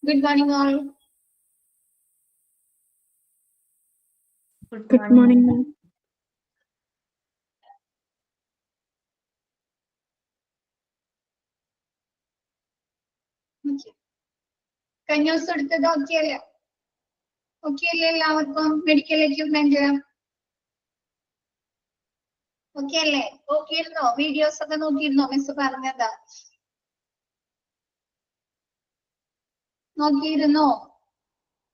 Good morning, all. Good morning, ma'am. Okay. കഴിഞ്ഞ ദിവസം എടുത്തത് ഓക്കെ അല്ലേ? ഓക്കെ അല്ലേ എല്ലാവർക്കും? മെഡിക്കൽ എക്യുപ്മെന്റ് ഓക്കെ അല്ലേ? നോക്കിയിരുന്നോ? വീഡിയോസ് ഒക്കെ നോക്കിയിരുന്നോ? മിസ് പറഞ്ഞതാ നോക്കിയിരുന്നോ?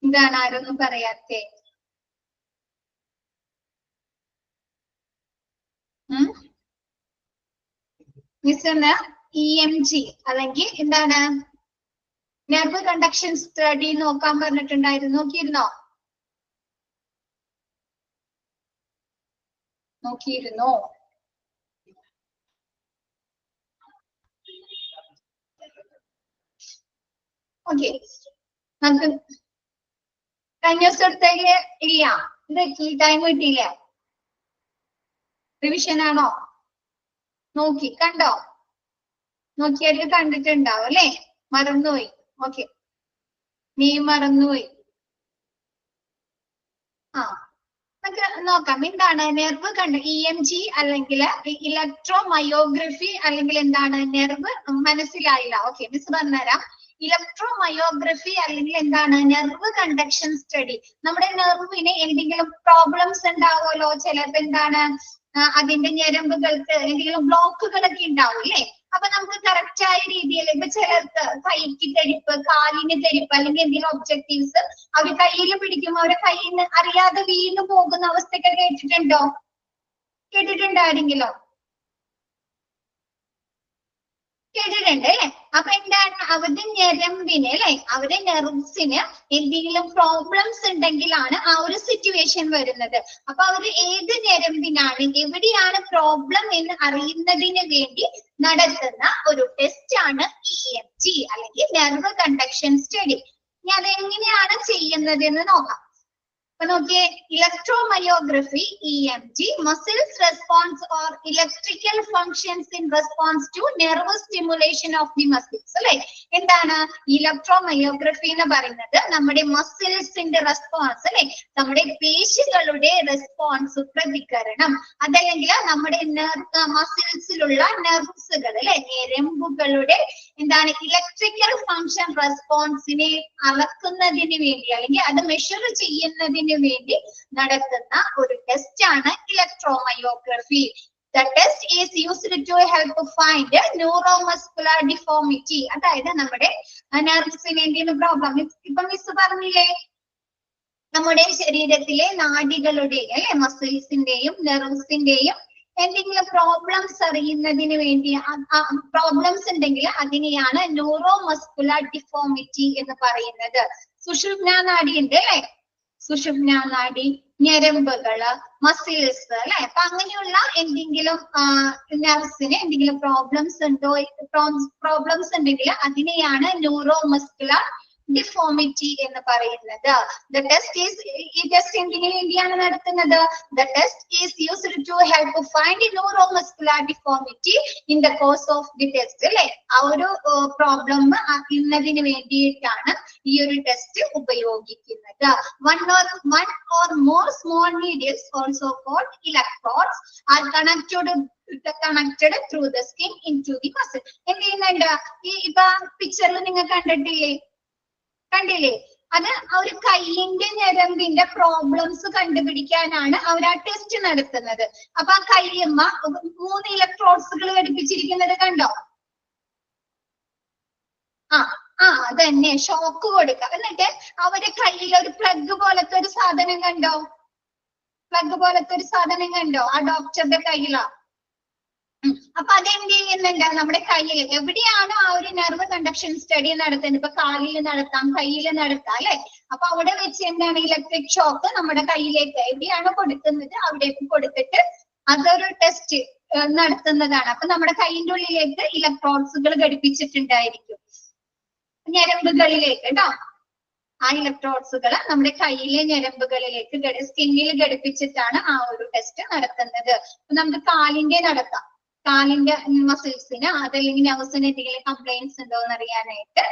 എന്താണ് ആരൊന്നും പറയാത്തെ? മിസ്സിന് EMG അല്ലെങ്കിൽ എന്താണ് നെർവ് കണ്ടക്ഷൻ സ്റ്റഡി നോക്കാൻ പറഞ്ഞിട്ടുണ്ടായിരുന്നു. നോക്കിയിരുന്നോ? നോക്കിയിരുന്നോ? ഓക്കെ, നമുക്ക് കഴിഞ്ഞ ദിവസം എടുത്തേക്ക് ഇല്ല. ഇത് ടൈം കിട്ടിയില്ല. റിവിഷൻ ആണോ? നോക്കി കണ്ടോ? നോക്കിയാല് കണ്ടിട്ടുണ്ടാവും അല്ലെ? മറന്നുപോയി. ഓക്കെ, നീ മറന്നുപോയി. നമുക്ക് നോക്കാം എന്താണ് നെർവ് കണ്ട EMG അല്ലെങ്കിൽ ഇലക്ട്രോമയോഗ്രഫി അല്ലെങ്കിൽ എന്താണ് നെർവ് മനസ്സിലായില്ല. ഓക്കെ, മിസ് പറഞ്ഞുതരാം. ഇലക്ട്രോമയോഗ്രഫി അല്ലെങ്കിൽ എന്താണ് നെർവ് കണ്ടക്ഷൻ സ്റ്റഡി. നമ്മുടെ നെർവിന് എന്തെങ്കിലും പ്രോബ്ലംസ് ഉണ്ടാവുമല്ലോ, ചിലപ്പോ എന്താണ് അതിന്റെ ഞരമ്പുകൾക്ക് എന്തെങ്കിലും ബ്ലോക്കുകളൊക്കെ ഉണ്ടാവും അല്ലേ? അപ്പൊ നമുക്ക് കറക്റ്റ് ആയ രീതിയിൽ ഇപ്പൊ ചിലർക്ക് കൈക്ക് തെരിപ്പ്, കാലിന് തെരിപ്പ് അല്ലെങ്കിൽ എന്തെങ്കിലും ഒബ്ജക്റ്റീവ്സ് അവർ കയ്യിൽ പിടിക്കുമ്പോൾ അവരെ കയ്യിൽ നിന്ന് അറിയാതെ വീണ് പോകുന്ന അവസ്ഥയൊക്കെ കേട്ടിട്ടുണ്ടോ? കേട്ടിട്ടുണ്ടായിരുന്നെങ്കിലോ? കേട്ടിട്ടുണ്ട് അല്ലെ? അപ്പൊ എന്താണ് അവരുടെ ഞരമ്പിന് അല്ലെ, അവരുടെ നെർവ്സിന് എന്തെങ്കിലും പ്രോബ്ലംസ് ഉണ്ടെങ്കിലാണ് ആ ഒരു സിറ്റുവേഷൻ വരുന്നത്. അപ്പൊ അവര് ഏത് ഞരമ്പിനാണ് എവിടെയാണ് പ്രോബ്ലം എന്ന് അറിയുന്നതിന് വേണ്ടി നടത്തുന്ന ഒരു ടെസ്റ്റ് ആണ് EMG അല്ലെങ്കിൽ നെർവ് കണ്ടക്ഷൻ സ്റ്റഡി. ഇനി അതെങ്ങനെയാണ് ചെയ്യുന്നത് എന്ന് നോക്കാം. അപ്പൊ നോക്കിയേ, ഇലക്ട്രോമയോഗ്രഫി EMG muscles response or electrical functions in response to nervous stimulation of the muscles അല്ലെ? എന്താണ് ഇലക്ട്രോമയോഗ്രഫി എന്ന് പറയുന്നത്? നമ്മുടെ മസിൽസിന്റെ റെസ്പോൺസ് അല്ലെ, നമ്മുടെ പേശികളുടെ റെസ്പോൺസ്, പ്രതികരണം, അതല്ലെങ്കിൽ നമ്മുടെ മസിൽസിലുള്ള നെർവ്സുകൾ അല്ലെ, ഞരമ്പുകളുടെ എന്താണ് ഇലക്ട്രിക്കൽ ഫങ്ഷൻ റെസ്പോൺസിനെ അളക്കുന്നതിന് വേണ്ടി അല്ലെങ്കിൽ അത് മെഷർ ചെയ്യുന്നതിന് വേണ്ടി നടത്തുന്ന ഒരു ടെസ്റ്റ് ആണ് ഇലക്ട്രോമയോഗ്രഫി. The test is used to help find neuromuscular deformity. അതായത് നമ്മുടെ നെർവ്സിന് എന്തെങ്കിലും പ്രോബ്ലം. ഇപ്പൊ മിസ് പറഞ്ഞില്ലേ, നമ്മുടെ ശരീരത്തിലെ നാഡികളുടെ അല്ലെ, മസിൽസിന്റെയും നെർവ്സിന്റെയും എന്തെങ്കിലും പ്രോബ്ലംസ് അറിയുന്നതിന് വേണ്ടി പ്രോബ്ലംസ് ഉണ്ടെങ്കിൽ അതിനെയാണ് ന്യൂറോമസ്കുലർ ഡിഫോമിറ്റി എന്ന് പറയുന്നത്. സുഷുമ്നാ നാഡി ഉണ്ട് അല്ലെ, സുഷുമ്നാ നാഡി, ഞരമ്പുകള്, മസിൽസ് അല്ലെ. അപ്പൊ അങ്ങനെയുള്ള എന്തെങ്കിലും നെർവ്സിന് എന്തെങ്കിലും പ്രോബ്ലംസ് ഉണ്ടെങ്കിൽ അതിനെയാണ് ന്യൂറോമസ്കുലർ ഡിഫോമിറ്റി എന്ന് പറയുന്നത്. The test is ഈ ടെസ്റ്റ് എന്തിനു വേണ്ടിയാണ് നടത്തുന്നത്? The test is used to help find neuromuscular deformity in the course of the test അല്ലെ. ആ ഒരു പ്രോബ്ലം അറിയുന്നതിന് വേണ്ടിയിട്ടാണ് ഈ ഒരു ടെസ്റ്റ് ഉപയോഗിക്കുന്നത്. One or more small needles, also called electrodes, are connected through the skin into the muscle. എന്ത് ചെയ്യുന്നുണ്ട്? ഇപ്പൊ പിക്ചറിൽ നിങ്ങൾ കണ്ടില്ലേ? അത് ഒരു കൈയിന്റെ ഞരമ്പിന്റെ പ്രോബ്ലംസ് കണ്ടുപിടിക്കാനാണ് അവർ ആ ടെസ്റ്റ് നടത്തുന്നത്. അപ്പൊ ആ കൈയമ്മ 3 ഇലക്ട്രോഡ്സുകൾ ഘടിപ്പിച്ചിരിക്കുന്നത് കണ്ടോ? അതന്നെ, ഷോക്ക് കൊടുക്കുക. എന്നിട്ട് അവരുടെ കയ്യിൽ ഒരു പ്ലഗ് പോലത്തെ ഒരു സാധനം കണ്ടോ? ആ ഡോക്ടറുടെ കയ്യിലാ. അപ്പൊ അതെന്ത് ചെയ്യുന്നുണ്ട്? നമ്മുടെ കയ്യിൽ എവിടെയാണോ ആ ഒരു നെർവ് കണ്ടക്ഷൻ സ്റ്റഡി നടത്തുന്നത്, ഇപ്പൊ കാലിൽ നടത്താം, കയ്യിൽ നടത്താം അല്ലെ. അപ്പൊ അവിടെ വെച്ച് എന്താണ് ഇലക്ട്രിക് ഷോക്ക് നമ്മുടെ കയ്യിലേക്ക് എവിടെയാണോ കൊടുക്കുന്നത് അവിടേക്ക് കൊടുത്തിട്ട് അതൊരു ടെസ്റ്റ് നടത്തുന്നതാണ്. അപ്പൊ നമ്മുടെ കൈയിന്റെ ഉള്ളിലേക്ക് ഇലക്ട്രോഡ്സുകൾ ഘടിപ്പിച്ചിട്ടുണ്ടായിരിക്കും ഞരമ്പുകളിലേക്ക് കേട്ടോ. ആ ഇലക്ട്രോഡ്സുകൾ നമ്മുടെ കയ്യിലെ ഞരമ്പുകളിലേക്ക് സ്കിന്നിൽ ഘടിപ്പിച്ചിട്ടാണ് ആ ഒരു ടെസ്റ്റ് നടത്തുന്നത്. അപ്പൊ നമുക്ക് കാലിന്റെ നടത്താം, കാലിന്റെ മസിൽസിന് അതല്ലെങ്കിൽ നെർവ്സിന് എന്തെങ്കിലും കംപ്ലൈന്റ്സ് ഉണ്ടോ എന്ന് അറിയാനായിട്ട്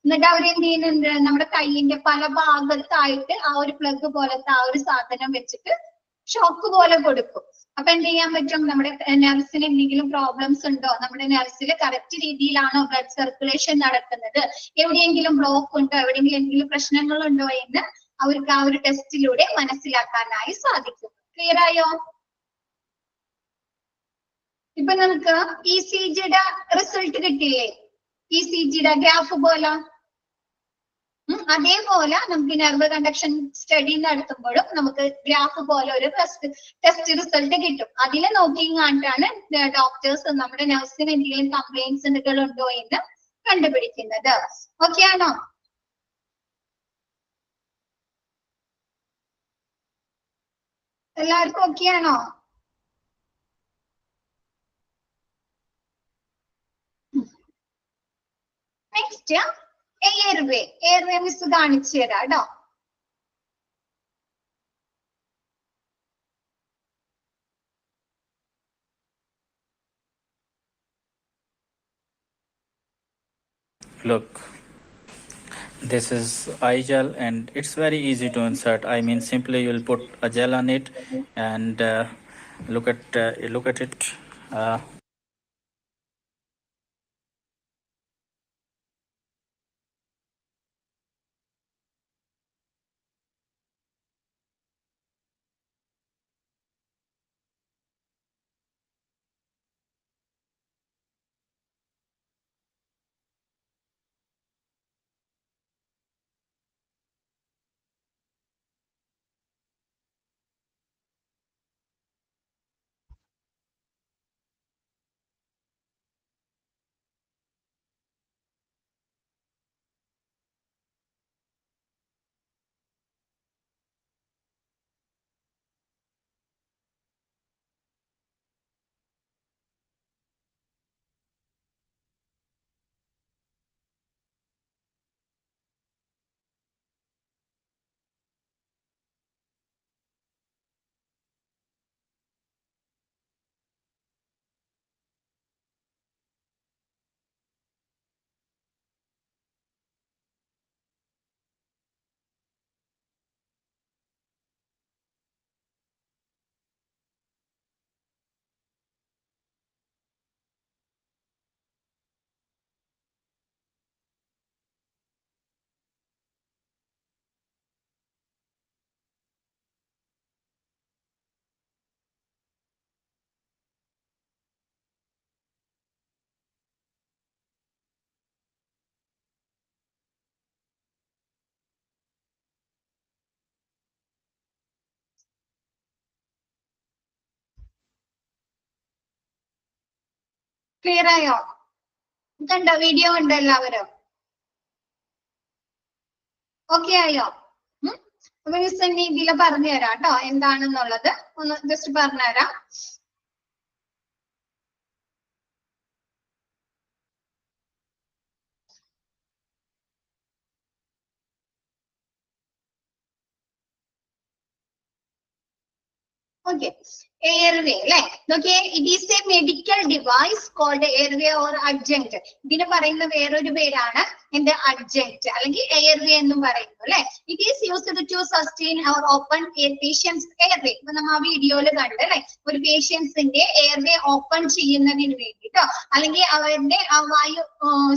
എന്നിട്ട് അവരെന്ത് ചെയ്യുന്നുണ്ട്, നമ്മുടെ കൈയിന്റെ പല ഭാഗത്തായിട്ട് ആ ഒരു പ്ലഗ് പോലത്തെ ആ ഒരു സാധനം വെച്ചിട്ട് ഷോക്ക് പോലെ കൊടുക്കും. അപ്പൊ എന്ത് ചെയ്യാൻ പറ്റും, നമ്മുടെ നെർവ്സിന് എന്തെങ്കിലും പ്രോബ്ലംസ് ഉണ്ടോ, നമ്മുടെ നെർവ്സിൽ കറക്റ്റ് രീതിയിലാണോ ബ്ലഡ് സർക്കുലേഷൻ നടക്കുന്നത്, എവിടെയെങ്കിലും ബ്ലോക്ക് ഉണ്ടോ, എവിടെയെങ്കിലും എന്തെങ്കിലും പ്രശ്നങ്ങളുണ്ടോ എന്ന് അവർക്ക് ആ ഒരു ടെസ്റ്റിലൂടെ മനസ്സിലാക്കാനായി സാധിക്കും. ക്ലിയർ ആയോ? ഇപ്പൊ നമുക്ക് ECGയുടെ റിസൾട്ട് കിട്ടിയില്ലേ, ECGയുടെ ഗ്രാഫ് പോലെ. അതേപോലെ നമുക്ക് നെർവ് കണ്ടക്ഷൻ സ്റ്റഡി നടത്തുമ്പോഴും നമുക്ക് ഗ്രാഫ് പോലെ ഒരു ടെസ്റ്റ് റിസൾട്ട് കിട്ടും. അതിൽ നോക്കിങ്ങാണ്ടാണ് ഡോക്ടേഴ്സ് നമ്മുടെ നെർവ്സിന് എന്തെങ്കിലും കംപ്ലൈൻസുകൾ ഉണ്ടോ എന്ന് കണ്ടുപിടിക്കുന്നത്. ഓക്കെ ആണോ? എല്ലാവർക്കും ഓക്കെ ആണോ? Next airway. എയർവേ മിസ് കാണിച്ചു തരാം കേട്ടോ. Look, this is eye gel and it's very easy to insert. I mean, simply you'll put a gel on it and look at it. Clear ആയോ? കണ്ടോ, video ഉണ്ട് എല്ലാവരും? Okay ആയോ? അപ്പൊ miss ഇനി ഇതില് പറഞ്ഞുതരാം കേട്ടോ എന്താണെന്നുള്ളത്. ഒന്ന് ജസ്റ്റ് പറഞ്ഞുതരാം. Okay, airway അല്ലെ. നോക്കിയേ, it is a medical device called airway or adjunct. ഇതിന് പറയുന്ന വേറൊരു പേരാണ് എന്ത്, adjunct അല്ലെങ്കിൽ airway എന്നും പറയുന്നു അല്ലെ. It is used to sustain or open a patient's airway. ഇപ്പൊ നമ്മൾ ആ വീഡിയോയിൽ കണ്ട് അല്ലെ, ഒരു പേഷ്യൻസിന്റെ എയർവേ ഓപ്പൺ ചെയ്യുന്നതിന് വേണ്ടിട്ടോ അല്ലെങ്കിൽ അവരുടെ ആ വായു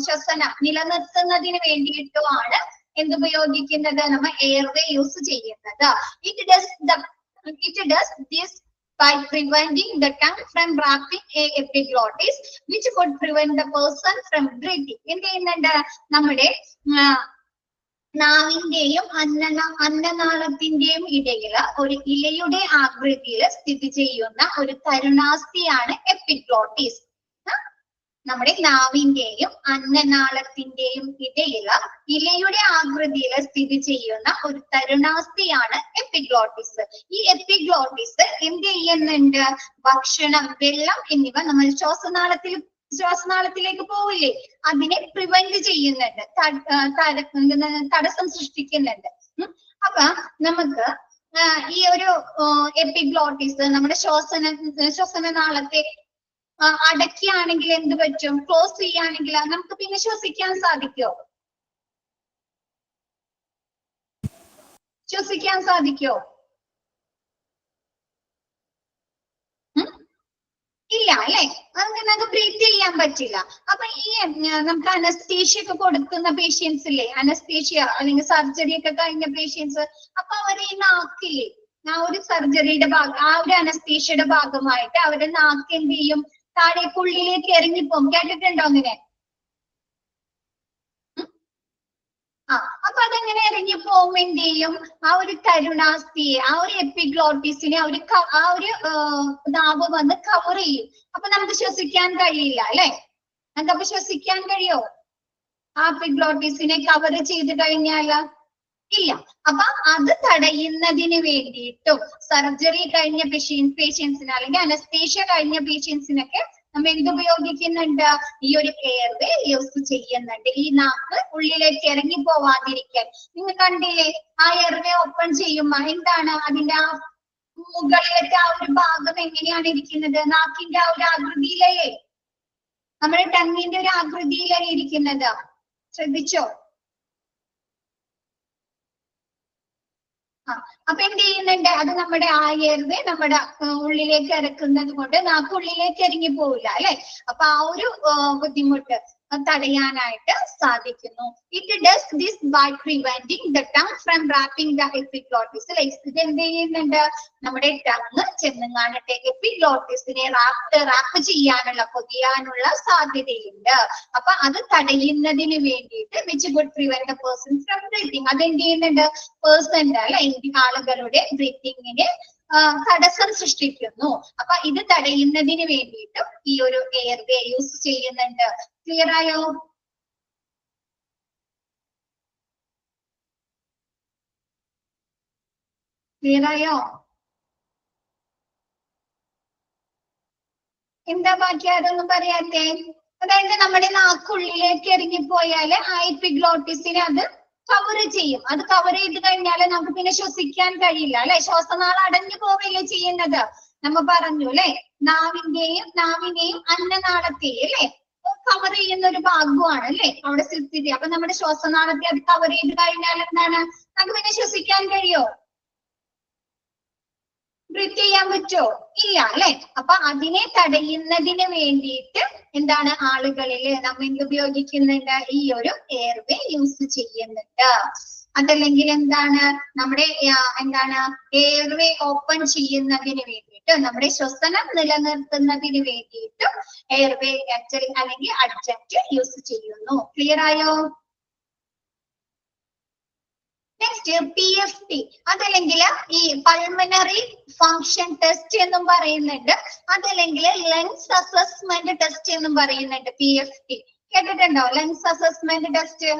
ശ്വസനം നിലനിർത്തുന്നതിന് വേണ്ടിയിട്ടുമാണ് എന്തുപയോഗിക്കുന്നത്, നമ്മൾ എയർവേ യൂസ് ചെയ്യുന്നത്. It does this by preventing the tongue from wrapping a epiglottis, which could prevent the person from breathing. എന്ത് ചെയ്യുന്നുണ്ട്, നമ്മുടെ നാവിന്റെയും അന്നനാളത്തിന്റെയും ഇടയിൽ ഒരു ഇലയുടെ ആകൃതിയിൽ സ്ഥിതി ചെയ്യുന്ന ഒരു തരുണാസ്ഥിയാണ് എപ്പിഗ്ലോട്ടിസ്. നമ്മുടെ നാവിന്റെയും അന്നനാളത്തിന്റെയും ഇടയിൽ ഇലയുടെ ആകൃതിയിൽ സ്ഥിതി ചെയ്യുന്ന ഒരു തരുണാസ്ഥിയാണ് എപ്പിഗ്ലോട്ടിസ്. ഈ എപ്പിഗ്ലോട്ടിസ് എന്ത് ചെയ്യുന്നുണ്ട്, ഭക്ഷണം, വെള്ളം എന്നിവ നമ്മൾ ശ്വാസനാളത്തിലേക്ക് പോവില്ലേ, അതിനെ പ്രിവെന്റ് ചെയ്യുന്നുണ്ട്, തടസ്സം സൃഷ്ടിക്കുന്നുണ്ട്. അപ്പൊ നമുക്ക് ഈ ഒരു എപ്പിഗ്ലോട്ടിസ് നമ്മുടെ ശ്വസനനാളത്തെ അടയ്ക്കുകയാണെങ്കിൽ എന്ത് പറ്റും, ക്ലോസ് ചെയ്യുകയാണെങ്കിൽ നമുക്ക് പിന്നെ ശ്വസിക്കാൻ സാധിക്കുമോ? ശ്വസിക്കാൻ സാധിക്കോ? ഇല്ല അല്ലെ, നമുക്ക് ബ്രീത്ത് ചെയ്യാൻ പറ്റില്ല. അപ്പൊ ഈ നമുക്ക് അനസ്തേഷ്യ ഒക്കെ കൊടുക്കുന്ന പേഷ്യൻസ് ഇല്ലേ, അനസ്തേഷ്യ അല്ലെങ്കിൽ സർജറി ഒക്കെ കഴിഞ്ഞ പേഷ്യൻസ്, അപ്പൊ അവര് ഈ നാക്കില്ലേ, ആ ഒരു സർജറിയുടെ ഭാഗം, ആ ഒരു അനസ്തേഷ്യയുടെ ഭാഗമായിട്ട് അവരുടെ നാക്ക് എന്ത് ചെയ്യും, താഴേക്ക് ഉള്ളിലേക്ക് ഇറങ്ങിപ്പോകും. കേട്ടിട്ടുണ്ടോ അങ്ങനെ? ആ, അപ്പൊ അതെങ്ങനെ ഇറങ്ങി പോകുമ്പോ എന്ത് ചെയ്യും, ആ ഒരു തരുണാസ്ഥിയെ, ആ ഒരു എപ്പിഗ്ലോട്ടിസിനെ ആ ഒരു നാവ് വന്ന് കവർ ചെയ്യും. അപ്പൊ നമുക്ക് ശ്വസിക്കാൻ കഴിയില്ല അല്ലെ. നമുക്ക് അപ്പൊ ശ്വസിക്കാൻ കഴിയോ ആ എപ്പിഗ്ലോട്ടിസിനെ കവർ ചെയ്ത് കഴിഞ്ഞാല്? ഇല്ല. അപ്പൊ അത് തടയുന്നതിന് വേണ്ടിയിട്ടും സർജറി കഴിഞ്ഞ പേഷ്യൻസിന് അല്ലെങ്കിൽ അനസ്തേഷ്യ കഴിഞ്ഞ പേഷ്യൻസിനൊക്കെ നമ്മൾ എന്തുപയോഗിക്കുന്നുണ്ട്, ഈ ഒരു എയർവേ യൂസ് ചെയ്യുന്നുണ്ട്, ഈ നാക്ക് ഉള്ളിലേക്ക് ഇറങ്ങി പോവാതിരിക്കാൻ. നിങ്ങൾ കണ്ടില്ലേ, ആ എയർവേ ഓപ്പൺ ചെയ്യുമ്പോ എന്താണ് അതിന്റെ ആ മുകളിലത്തെ ആ ഒരു ഭാഗം എങ്ങനെയാണ് ഇരിക്കുന്നത്, നാക്കിന്റെ ആ ഒരു ആകൃതിയിലല്ലേ, നമ്മുടെ ടങ്ങിന്റെ ഒരു ആകൃതിയിലല്ലേ ഇരിക്കുന്നത്. ശ്രദ്ധിച്ചോ? അപ്പൊ എന്ത് ചെയ്യുന്നുണ്ട്, അത് നമ്മുടെ ആ എയർവേ നമ്മുടെ ഉള്ളിലേക്ക് ഇറക്കുന്നത് കൊണ്ട് നാക്ക് ഉള്ളിലേക്ക് ഇറങ്ങി പോവില്ല അല്ലെ. അപ്പൊ ആ ഒരു ബുദ്ധിമുട്ട് തടയാനായിട്ട് സാധിക്കുന്നു. It does this by preventing the tongue from wrapping the epiglottis. ഇത് എന്ത് ചെയ്യുന്നുണ്ട്, നമ്മുടെ ടങ് ചെന്നുങ്ങാനട്ടെ എപ്പിഗ്ലോട്ടിസിനെ റാപ്പ് ചെയ്യാനുള്ള, പൊതിയാനുള്ള സാധ്യതയുണ്ട്. അപ്പൊ അത് തടയുന്നതിന് വേണ്ടിയിട്ട് which would prevent the person from breathing, അത് എന്ത് ചെയ്യുന്നുണ്ട്, പേഴ്സന്റെ അല്ലെ ആളുകളുടെ ബ്രീത്തിങ്ങിന് തടസ്സം സൃഷ്ടിക്കുന്നു. അപ്പൊ ഇത് തടയുന്നതിന് വേണ്ടിയിട്ടും ഈ ഒരു എയർവേ യൂസ് ചെയ്യുന്നുണ്ട്. ക്ലിയർ ആയോ? ക്ലിയർ ആയോ? എന്താ ബാക്കി അതൊന്നും പറയാത്തെ? അതായത് നമ്മുടെ നാക്കുള്ളിലേക്ക് ഇറങ്ങിപ്പോയാല് ആ എപ്പിഗ്ലോട്ടിസിനെ അത് കവർ ചെയ്യും. അത് കവർ ചെയ്ത് കഴിഞ്ഞാല് നമുക്ക് പിന്നെ ശ്വസിക്കാൻ കഴിയില്ല അല്ലെ, ശ്വാസനാളം അടഞ്ഞു പോവുകയല്ലേ ചെയ്യുന്നത്. നമ്മ പറഞ്ഞു അല്ലെ, നാവിനെയും അന്നനാളത്തെയും അല്ലെ കവർ ചെയ്യുന്ന ഒരു ഭാഗമാണ് അല്ലെ അവിടെ സ്ഥിതി. അപ്പൊ നമ്മുടെ ശ്വാസനാളത്തെ അത് കവർ ചെയ്ത് കഴിഞ്ഞാൽ എന്താണ്, നമുക്ക് പിന്നെ ശ്വസിക്കാൻ കഴിയോ, ബ്രീത്ത് ചെയ്യാൻ പറ്റോ? ഇല്ല അല്ലെ. അപ്പൊ അതിനെ തടയുന്നതിന് വേണ്ടിയിട്ട് എന്താണ് ആളുകളിൽ നമ്മൾ എന്ത് ഉപയോഗിക്കുന്നുണ്ട്, ഈ ഒരു എയർവേ യൂസ് ചെയ്യുന്നുണ്ട്. അതല്ലെങ്കിൽ എന്താണ്, നമ്മുടെ എന്താണ് എയർവേ ഓപ്പൺ ചെയ്യുന്നതിന് വേണ്ടിയിട്ട്, നമ്മുടെ ശ്വസനം നിലനിർത്തുന്നതിന് വേണ്ടിയിട്ട് എയർവേ അല്ലെങ്കിൽ അഡ്ജക്റ്റ് യൂസ് ചെയ്യുന്നു. ക്ലിയർ ആയോ? നെക്സ്റ്റ് PFT, അതല്ലെങ്കിൽ ഈ പൾമനറി ഫങ്ഷൻ ടെസ്റ്റ് എന്നും പറയുന്നുണ്ട്, അതല്ലെങ്കിൽ ലങ്സ് അസസ്മെന്റ് ടെസ്റ്റ് എന്നും പറയുന്നുണ്ട്. PFT കേട്ടിട്ടുണ്ടോ? ലങ്സ് അസസ്മെന്റ് ടെസ്റ്റ്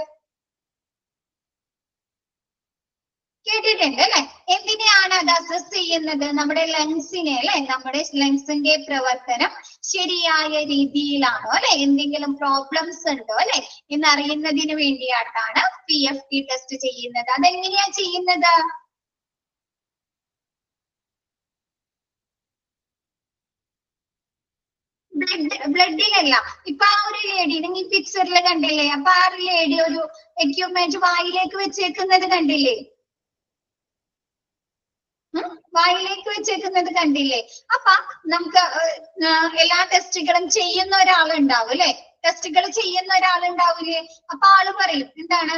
കേട്ടിട്ടുണ്ട് അല്ലെ. എന്തിനെയാണ് അത് അസസ് ചെയ്യുന്നത്, നമ്മുടെ ലങ്സിനെ അല്ലെ, നമ്മുടെ ലങ്സിന്റെ പ്രവർത്തനം ശരിയായ രീതിയിലാണോ അല്ലെ, എന്തെങ്കിലും പ്രോബ്ലംസ് ഉണ്ടോ അല്ലെ എന്നറിയുന്നതിന് വേണ്ടിയിട്ടാണ് PFT ടെസ്റ്റ് ചെയ്യുന്നത്. അതെങ്ങനെയാ ചെയ്യുന്നത്? ബ്ലഡിലല്ല. ഇപ്പൊ ആ ഒരു ലേഡി നിങ്ങൾ പിക്ചറിൽ കണ്ടില്ലേ, അപ്പൊ ആ ഒരു ലേഡി ഒരു എക്യുപ്മെന്റ് വായിലേക്ക് വെച്ചേക്കുന്നത് കണ്ടില്ലേ, വായിലേക്ക് വെച്ചേക്കുന്നത് കണ്ടില്ലേ. അപ്പൊ നമുക്ക് എല്ലാ ടെസ്റ്റുകളും ചെയ്യുന്ന ഒരാളുണ്ടാവും അല്ലെ, ടെസ്റ്റുകൾ ചെയ്യുന്ന ഒരാളുണ്ടാവില്ലേ. അപ്പൊ ആള് പറയും എന്താണ്,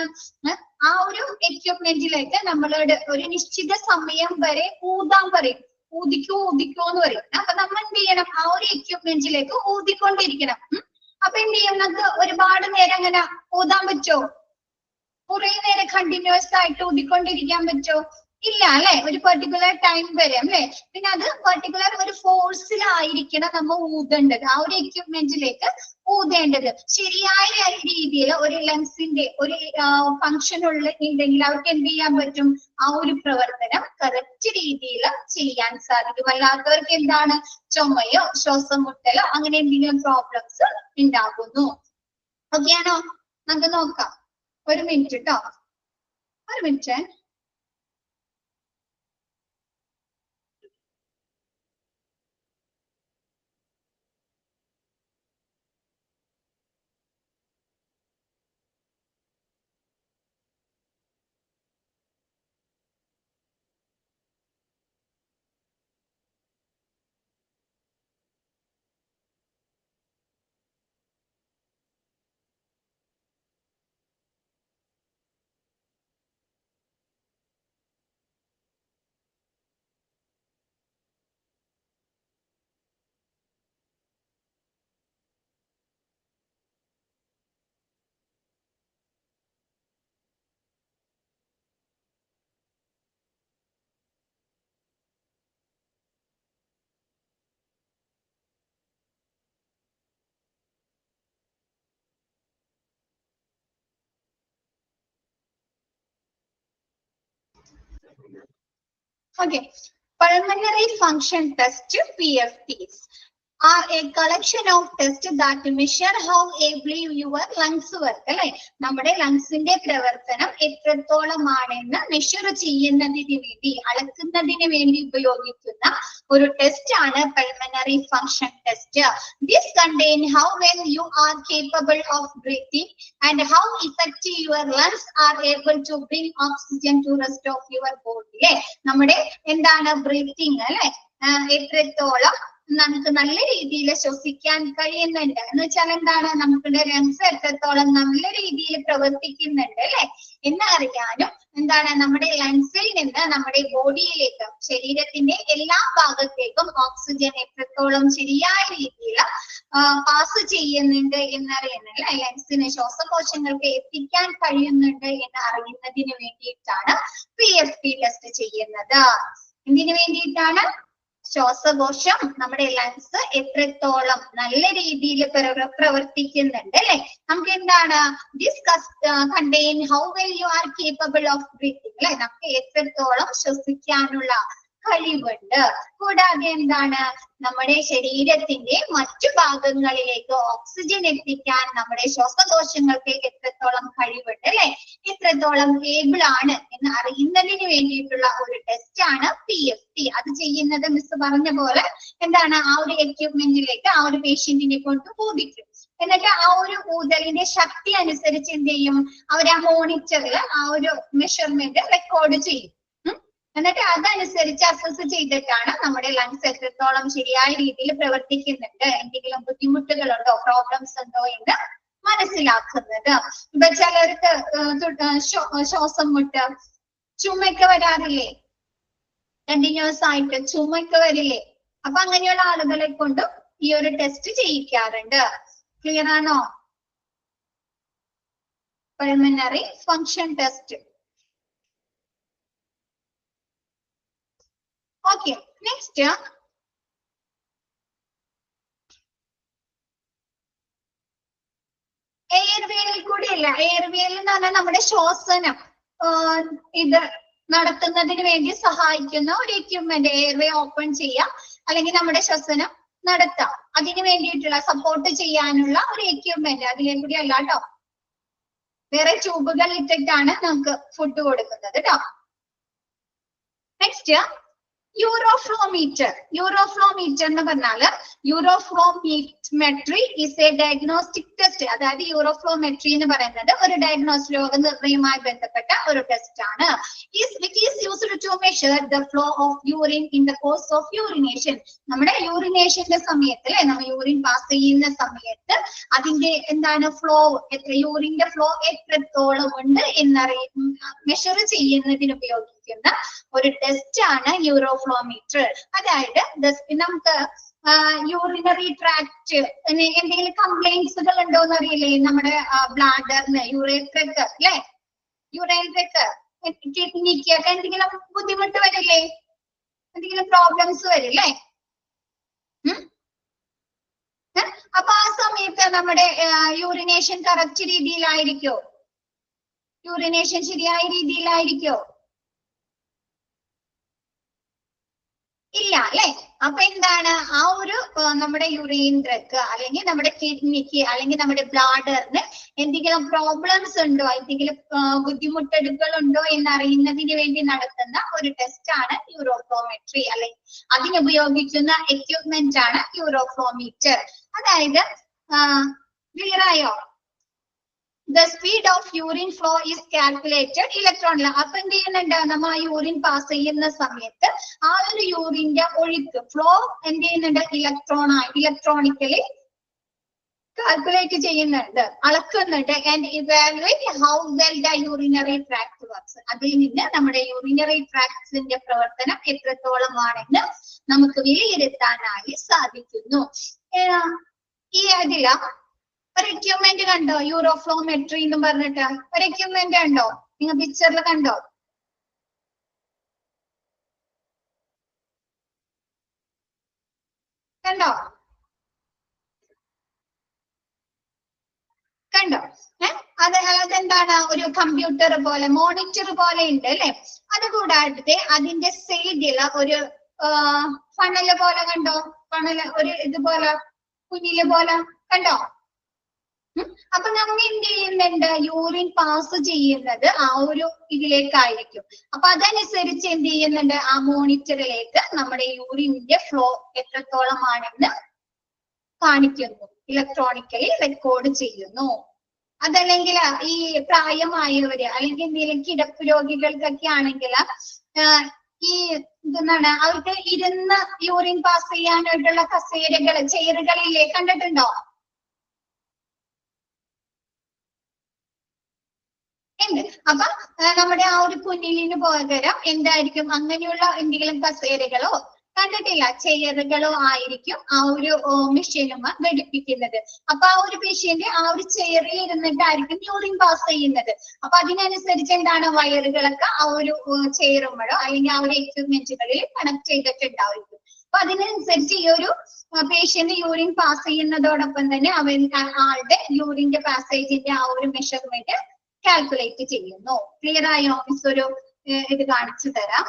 ആ ഒരു എക്യുപ്മെന്റിലേക്ക് നമ്മളോട് ഒരു നിശ്ചിത സമയം വരെ ഊതാൻ പറയും. ഊതിക്കോ എന്ന് പറയും. അപ്പൊ നമ്മൾ എന്ത് ചെയ്യണം, ആ ഒരു എക്യുപ്മെന്റിലേക്ക് ഊതിക്കൊണ്ടിരിക്കണം. അപ്പൊ എന്ത് ചെയ്യും, നമുക്ക് ഒരുപാട് നേരം അങ്ങനെ ഊതാൻ പറ്റോ, കുറെ നേരം കണ്ടിന്യൂസ് ആയിട്ട് ഊതിക്കൊണ്ടിരിക്കാൻ പറ്റോ? ഇല്ല അല്ലെ, ഒരു പെർട്ടിക്കുലർ ടൈം വരെ അല്ലെ. പിന്നെ അത് പെർട്ടിക്കുലർ ഒരു ഫോഴ്സിലായിരിക്കണം നമ്മൾ ഊതേണ്ടത്, ആ ഒരു എക്യുപ്മെന്റിലേക്ക് ഊതേണ്ടത്. ശരിയായ രീതിയിൽ ഒരു ലങ്സിന്റെ ഒരു ഫങ്ഷൻ ഉണ്ടെങ്കിൽ അവർക്ക് എന്ത് ചെയ്യാൻ പറ്റും, ആ ഒരു പ്രവർത്തനം കറക്റ്റ് രീതിയിൽ ചെയ്യാൻ സാധിക്കും. അല്ലാത്തവർക്ക് എന്താണ്, ചുമയോ ശ്വാസം മുട്ടലോ അങ്ങനെ എന്തെങ്കിലും പ്രോബ്ലംസ് ഉണ്ടാകുന്നു. ഓക്കെ ആണോ? നമുക്ക് നോക്കാം. ഒരു മിനിറ്റ് കേട്ടോ, ഒരു minute. Okay. Pulmonary function test, PFTs, are a collection of tests that measure how ably your lungs work. അല്ലെ, നമ്മുടെ ലങ്സിന്റെ പ്രവർത്തനം എത്രത്തോളമാണെന്ന് മെഷർ ചെയ്യുന്നതിന് വേണ്ടി, അളക്കുന്നതിന് വേണ്ടി ഉപയോഗിക്കുന്ന ഒരു ടെസ്റ്റ് ആണ് pulmonary function test. This contain how well you are capable of breathing and how effective your lungs are able to bring oxygen to rest of your body. അല്ലെ, നമ്മുടെ എന്താണ് ബ്രീത്തിങ് അല്ലെ, എത്രത്തോളം നമുക്ക് നല്ല രീതിയിൽ ശ്വസിക്കാൻ കഴിയുന്നുണ്ട് എന്ന് വെച്ചാൽ എന്താണ്, നമ്മുടെ ലങ്സ് എത്രത്തോളം നല്ല രീതിയിൽ പ്രവർത്തിക്കുന്നുണ്ട് അല്ലെ എന്ന് അറിയാനും, എന്താണ് നമ്മുടെ ലങ്സിൽ നിന്ന് നമ്മുടെ ബോഡിയിലേക്ക്, ശരീരത്തിന്റെ എല്ലാ ഭാഗത്തേക്കും ഓക്സിജൻ എത്രത്തോളം ശരിയായ രീതിയിൽ പാസ് ചെയ്യുന്നുണ്ട് എന്നറിയുന്നത്, ലങ്സിന് ശ്വാസകോശങ്ങൾക്ക് എത്തിക്കാൻ കഴിയുന്നുണ്ട് എന്ന് അറിയുന്നതിന് വേണ്ടിയിട്ടാണ് PFT ടെസ്റ്റ് ചെയ്യുന്നത്. എന്തിനു വേണ്ടിയിട്ടാണ്? ശ്വാസകോശം, നമ്മുടെ ലങ്സ് എത്രത്തോളം നല്ല രീതിയിൽ പ്രവർത്തിക്കുന്നുണ്ട് അല്ലെ. നമുക്ക് എന്താണ്, discuss contain how well you are capable of breathing അല്ലെ, നമുക്ക് എത്രത്തോളം ശ്വസിക്കാനുള്ള കഴിവുണ്ട്. കൂടാതെ എന്താണ്, നമ്മുടെ ശരീരത്തിന്റെ മറ്റു ഭാഗങ്ങളിലേക്ക് ഓക്സിജൻ എത്തിക്കാൻ നമ്മുടെ ശ്വാസകോശങ്ങൾക്ക് എത്രത്തോളം കഴിവുണ്ട് അല്ലെ, എത്രത്തോളം ഏബിൾ ആണ് എന്ന് അറിയുന്നതിന് വേണ്ടിയിട്ടുള്ള ഒരു ടെസ്റ്റ് ആണ് PFT. അത് ചെയ്യുന്നത് മിസ് പറഞ്ഞ പോലെ എന്താണ്, ആ ഒരു എക്യുപ്മെന്റിലേക്ക് ആ ഒരു പേഷ്യന്റിനെ കൊണ്ട് ഊതിക്കും. എന്നിട്ട് ആ ഒരു ഊതലിന്റെ ശക്തി അനുസരിച്ച് എന്ത് ചെയ്യും, അവർ ആ മോണിറ്ററിൽ ആ ഒരു മെഷർമെന്റ് റെക്കോർഡ് ചെയ്യും. എന്നിട്ട് അതനുസരിച്ച് അസസ് ചെയ്തിട്ടാണ് നമ്മുടെ ലങ്സ് എത്രത്തോളം ശരിയായ രീതിയിൽ പ്രവർത്തിക്കുന്നുണ്ട്, എന്തെങ്കിലും ബുദ്ധിമുട്ടുകളുണ്ടോ, പ്രോബ്ലംസ് ഉണ്ടോ എന്ന് മനസ്സിലാക്കുന്നത്. ഇപ്പൊ ചിലർക്ക് ശ്വാസം മുട്ട്, ചുമയൊക്കെ വരാറില്ലേ, കണ്ടിന്യൂസ് ആയിട്ട് ചുമയൊക്കെ വരില്ലേ. അപ്പൊ അങ്ങനെയുള്ള ആളുകളെ കൊണ്ടും ഈ ഒരു ടെസ്റ്റ് ചെയ്യിക്കാറുണ്ട്. ക്ലിയർ ആണോ? Pulmonary function test. Okay, next, എയർവേയിൽ കൂടിയല്ല, എയർവേയിൽ എന്ന് പറഞ്ഞാൽ നമ്മുടെ ശ്വാസനം ഇത് നടത്തുന്നതിന് വേണ്ടി സഹായിക്കുന്ന ഒരു എക്യുപ്മെന്റ്. എയർവേ ഓപ്പൺ ചെയ്യാം, അല്ലെങ്കിൽ നമ്മുടെ ശ്വസനം നടത്താം, അതിന് വേണ്ടിയിട്ടുള്ള സപ്പോർട്ട് ചെയ്യാനുള്ള ഒരു എക്യുപ്മെന്റ്. അതിലെ കൂടി അല്ല കേട്ടോ, വേറെ ട്യൂബുകൾ ഇട്ടിട്ടാണ് നമുക്ക് ഫുഡ് കൊടുക്കുന്നത് കേട്ടോ. നെക്സ്റ്റ്, യൂറോഫ്ലോമീറ്റർ. യൂറോഫ്ലോമീറ്റർ എന്ന് പറഞ്ഞാല് യൂറോഫ്ലോമീട്രി ഇസ് എ ഡയഗ്നോസ്റ്റിക് ടെസ്റ്റ്. അതായത് യൂറോഫ്ലോമെട്രി എന്ന് പറയുന്നത് ഒരു ഡയഗ്നോസ്റ്റിക് രോഗനിർണയവുമായി ബന്ധപ്പെട്ട ഒരു ടെസ്റ്റ് ആണ്. It is used to measure the flow of urine in the course of urination. നമ്മുടെ യൂറിനേഷന്റെ സമയത്ത് അല്ലെ, നമ്മൾ യൂറിൻ പാസ് ചെയ്യുന്ന സമയത്ത് അതിന്റെ എന്താണ് ഫ്ലോ, എത്ര യൂറിന്റെ ഫ്ലോ എത്രത്തോളം ഉണ്ട് എന്നറിയും മെഷർ ചെയ്യുന്നതിന് ഉപയോഗിക്കുന്ന ഒരു ടെസ്റ്റ് ആണ് യൂറോഫ്ലോമീറ്റർ. അതായത് നമുക്ക് യൂറിനറി ട്രാക്ട് എന്തെങ്കിലും കംപ്ലൈന്റ്സുകൾ ഉണ്ടോ എന്ന് അറിയില്ലേ, നമ്മുടെ ബ്ലാഡറിന്, യൂറേത്രക്ക് അല്ലെ, യൂറേത്രക്ക് കിഡ്നിക്ക് ഒക്കെ എന്തെങ്കിലും ബുദ്ധിമുട്ട് വരില്ലേ, എന്തെങ്കിലും പ്രോബ്ലംസ് വരില്ലേ. അപ്പൊ ആ സമയത്ത് നമ്മുടെ യൂറിനേഷൻ കറക്റ്റ് രീതിയിലായിരിക്കോ, യൂറിനേഷൻ ശരിയായ രീതിയിലായിരിക്കോ? ഇല്ല അല്ലെ. അപ്പൊ എന്താണ്, ആ ഒരു നമ്മുടെ യൂറിൻക്ക് അല്ലെങ്കിൽ നമ്മുടെ കിഡ്നിക്ക് അല്ലെങ്കിൽ നമ്മുടെ ബ്ലാഡറിന് എന്തെങ്കിലും പ്രോബ്ലംസ് ഉണ്ടോ, എന്തെങ്കിലും ബുദ്ധിമുട്ടുകൾ ഉണ്ടോ എന്നറിയുന്നതിന് വേണ്ടി നടത്തുന്ന ഒരു ടെസ്റ്റ് ആണ് യൂറോഫ്ലോമെട്രി, അല്ലെങ്കിൽ അതിനുപയോഗിക്കുന്ന എക്യുപ്മെന്റ് ആണ് യൂറോഫ്ലോമീറ്റർ. അതായത് ക്ലിയർ ആയോ? The speed of urine flow is calculated electronically. അപ്പൊ എന്ത് ചെയ്യുന്നുണ്ട്, നമ്മൾ ആ യൂറിൻ പാസ് ചെയ്യുന്ന സമയത്ത് ആ ഒരു യൂറിന്റെ ഒഴുക്ക് ഫ്ലോ എന്ത് ചെയ്യുന്നുണ്ട്, ഇലക്ട്രോണിക്കലി കാൽക്കുലേറ്റ് ചെയ്യുന്നുണ്ട്, അളക്കുന്നുണ്ട്. And evaluate how well the urinary tract works. അതിൽ നിന്ന് നമ്മുടെ യൂറിനറി ട്രാക്ട്സിന്റെ പ്രവർത്തനം എത്രത്തോളമാണെന്ന് നമുക്ക് വിലയിരുത്താനായി സാധിക്കുന്നു. ഈ അതില ഒരു എക്യുപ്മെന്റ് കണ്ടോ, യൂറോഫ്ലോമെട്രി എന്ന് പറഞ്ഞിട്ട് ഒരു എക്യുപ്മെന്റ് കണ്ടോ, നിങ്ങൾ പിക്ചറിൽ കണ്ടോ? കണ്ടോ? കണ്ടോ? അതെന്താ എന്താണ് ഒരു കമ്പ്യൂട്ടർ പോലെ മോണിറ്റർ പോലെ ഉണ്ട് അല്ലെ. അതുകൂടാതെ അതിന്റെ സൈഡില് ഒരു ഫണല് പോലെ കണ്ടോ, ഫണല് ഒരു ഇതുപോലെ കുഞ്ഞില് പോലെ കണ്ടോ. അപ്പൊ നമ്മ എന്ത് ചെയ്യുന്നുണ്ട്, യൂറിൻ പാസ് ചെയ്യുന്നത് ആ ഒരു ഇതിലേക്കായിരിക്കും. അപ്പൊ അതനുസരിച്ച് എന്ത് ചെയ്യുന്നുണ്ട്, ആ മോണിറ്ററിലേക്ക് നമ്മുടെ യൂറിന്റെ ഫ്ലോ എത്രത്തോളമാണെന്ന് കാണിക്കുന്നു, ഇലക്ട്രോണിക്കലി റെക്കോർഡ് ചെയ്യുന്നു. അതല്ലെങ്കിൽ ഈ പ്രായമായവര് അല്ലെങ്കിൽ എന്തെങ്കിലും കിടപ്പ് രോഗികൾക്കൊക്കെ ആണെങ്കിൽ ഈ എന്താണ് അവർക്ക് ഇരുന്ന് യൂറിൻ പാസ് ചെയ്യാനായിട്ടുള്ള കസേരകൾ, ചെയറുകളില്ലേ, കണ്ടിട്ടുണ്ടോ? ഉണ്ട്. അപ്പൊ നമ്മുടെ ആ ഒരു കുഞ്ഞിലിന് പകരം എന്തായിരിക്കും, അങ്ങനെയുള്ള എന്തെങ്കിലും കസേരകളോ കണ്ടിട്ടില്ല, ചെയറുകളോ ആയിരിക്കും ആ ഒരു മെഷീനുമ ഘടിപ്പിക്കുന്നത്. അപ്പൊ ആ ഒരു പേഷ്യന്റ് ആ ഒരു ചെയറിൽ ഇരുന്നിട്ടായിരിക്കും യൂറിൻ പാസ് ചെയ്യുന്നത്. അപ്പൊ അതിനനുസരിച്ച് എന്താണ്, വയറുകളൊക്കെ ആ ഒരു ചെയറുമ്പോഴോ അല്ലെങ്കിൽ ആ ഒരു എക്യുപ്മെന്റുകളിൽ കണക്ട് ചെയ്തിട്ടുണ്ടായിരിക്കും. അപ്പൊ അതിനനുസരിച്ച് ഈ ഒരു പേഷ്യന്റ് യൂറിൻ പാസ് ചെയ്യുന്നതോടൊപ്പം തന്നെ ആളുടെ യൂറിന്റെ പാസേജിന്റെ ആ ഒരു മെഷർമെന്റ് കാൽക്കുലേറ്റ് ചെയ്യുന്നു. ക്ലിയർ ആയോ? മിസ് ഒരു ഇത് കാണിച്ചു തരാം.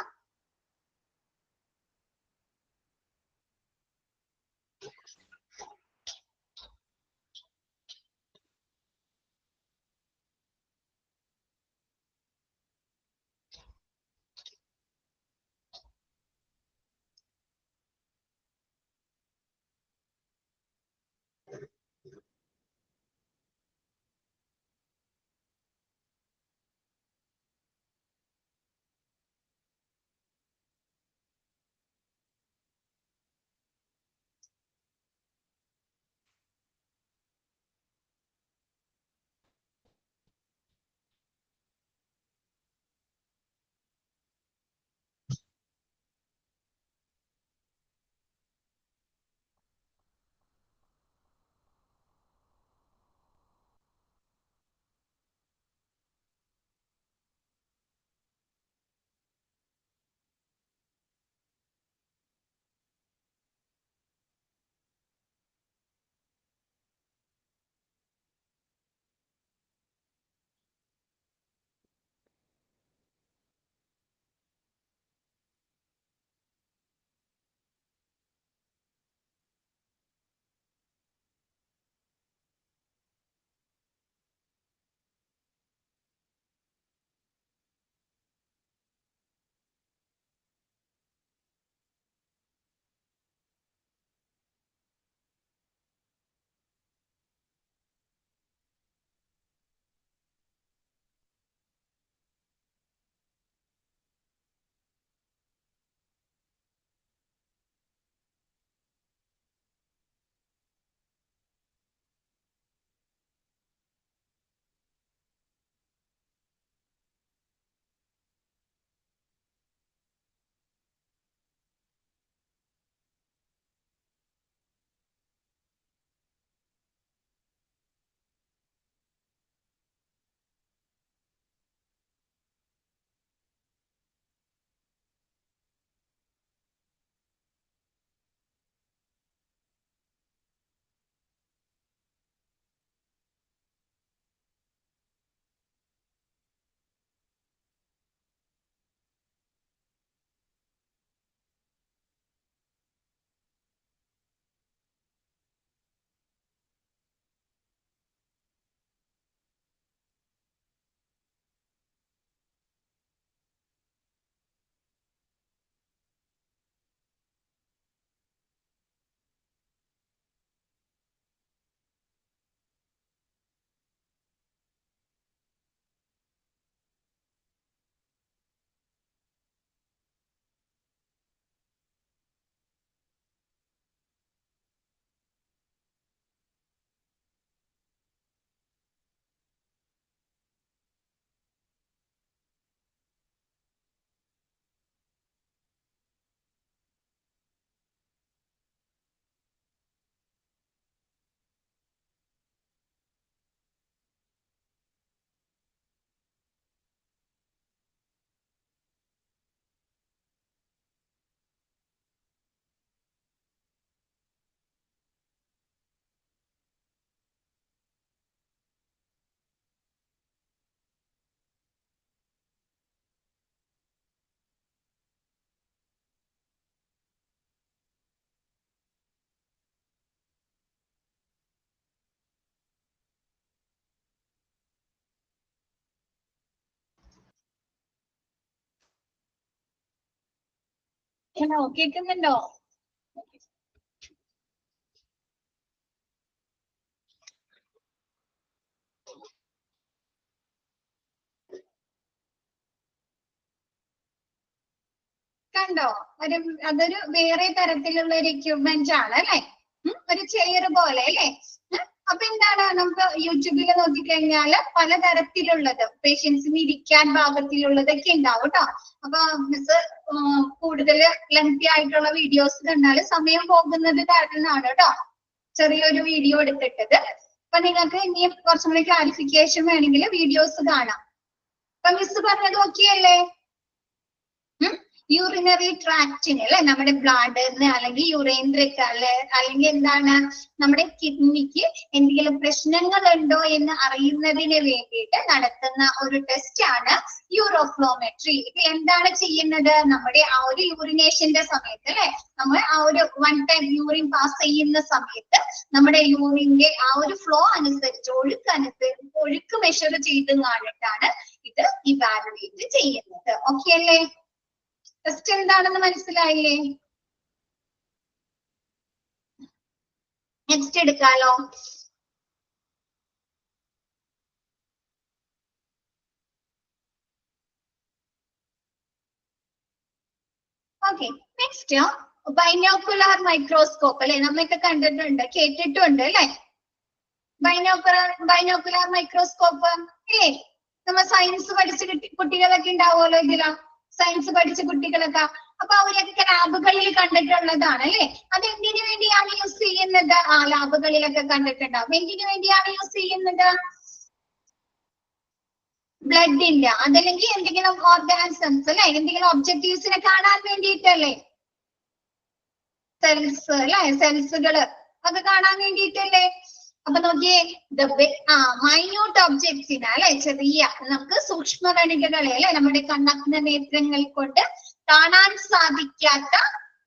ഹലോ, കേൾക്കുന്നുണ്ടോ? കണ്ടോ? അതൊരു വേറെ തരത്തിലുള്ള ഒരു എക്യുപ്മെന്റ് ആണ് അല്ലെ? ഒരു ചെയർ പോലെ അല്ലെ? അപ്പൊ എന്താണ്, നമുക്ക് യൂട്യൂബിൽ നോക്കിക്കഴിഞ്ഞാല് പലതരത്തിലുള്ളത് പേഷ്യൻസിന് ഇരിക്കാൻ പാകത്തിലുള്ളതൊക്കെ ഉണ്ടാവും കേട്ടോ. അപ്പൊ മിസ് കൂടുതൽ ലെങ്തി ആയിട്ടുള്ള വീഡിയോസ് കണ്ടാല് സമയം പോകുന്നത് കാരണമാണ് കേട്ടോ ചെറിയൊരു വീഡിയോ എടുത്തിട്ടത്. അപ്പൊ നിങ്ങൾക്ക് ഇനിയും കുറച്ചും കൂടി ക്ലാരിഫിക്കേഷൻ വേണമെങ്കിൽ വീഡിയോസ് കാണാം. അപ്പൊ മിസ് പറഞ്ഞത് ഓക്കെ അല്ലേ? യൂറിനറി ട്രാക്റ്റിന് അല്ലെ, നമ്മുടെ ബ്ലാഡറിന് അല്ലെങ്കിൽ യൂറേന്ദ്രക്ക് അല്ലെങ്കിൽ എന്താണ് നമ്മുടെ കിഡ്നിക്ക് എന്തെങ്കിലും പ്രശ്നങ്ങൾ ഉണ്ടോ എന്ന് അറിയുന്നതിന് വേണ്ടിയിട്ട് നടത്തുന്ന ഒരു ടെസ്റ്റ് ആണ് യൂറോഫ്ലോമെട്രി. ഇത് എന്താണ് ചെയ്യുന്നത്? നമ്മുടെ ആ ഒരു യൂറിനേഷന്റെ സമയത്ത് അല്ലെ, നമ്മൾ ആ ഒരു വൺ ടൈം യൂറിൻ പാസ് ചെയ്യുന്ന സമയത്ത് നമ്മുടെ യൂറിന്റെ ആ ഒരു ഫ്ലോ അനുസരിച്ച് ഒഴുക്ക് മെഷർ ചെയ്ത് കാണിട്ടാണ് ഇത് ഇവാലുവേറ്റ് ചെയ്യുന്നത്. ഓക്കെ അല്ലേ? ടെസ്റ്റ് എന്താണെന്ന് മനസ്സിലായില്ലേ? നെക്സ്റ്റ് എടുക്കാലോ. ഓക്കെ, നെക്സ്റ്റ് ബൈനോക്കുലാർ മൈക്രോസ്കോപ്പ് അല്ലെ, നമ്മയൊക്കെ കണ്ടിട്ടുണ്ട്, കേട്ടിട്ടുണ്ട് അല്ലെ? ബൈനോക്കുലാർ മൈക്രോസ്കോപ്പ് ഇല്ലേ? നമ്മ സയൻസ് പഠിച്ച കുട്ടികളൊക്കെ ഉണ്ടാവുമല്ലോ ഇതിലാ, സയൻസ് പഠിച്ച കുട്ടികളൊക്കെ. അപ്പൊ അവരൊക്കെ ലാബുകളിൽ കണ്ടിട്ടുള്ളതാണ് അല്ലെ? അത് എന്തിനു വേണ്ടിയാണ് യൂസ് ചെയ്യുന്നത്? ആ, ലാബുകളിലൊക്കെ കണ്ടിട്ടുണ്ടാവും. എന്തിനു വേണ്ടിയാണ് യൂസ് ചെയ്യുന്നത്? ബ്ലഡിന്റെ അതല്ലെങ്കിൽ എന്തെങ്കിലും ഓർഗാനിസംസ് അല്ലെ, എന്തെങ്കിലും ഒബ്ജക്റ്റീവ്സിനെ കാണാൻ വേണ്ടിയിട്ടല്ലേ? സെൽസ് അല്ലെ, സെൽസുകള് ഒക്കെ കാണാൻ വേണ്ടിയിട്ടല്ലേ? അപ്പൊ നോക്കിയേ, മൈന്യൂട്ട് ഒബ്ജക്ട്സിന് അല്ലെ, ചെറിയ നമുക്ക് സൂക്ഷ്മകണികകളെ അല്ലെ നമ്മുടെ കണ്ണഗ്ന നേത്രങ്ങൾ കൊണ്ട് കാണാൻ സാധിക്കാത്ത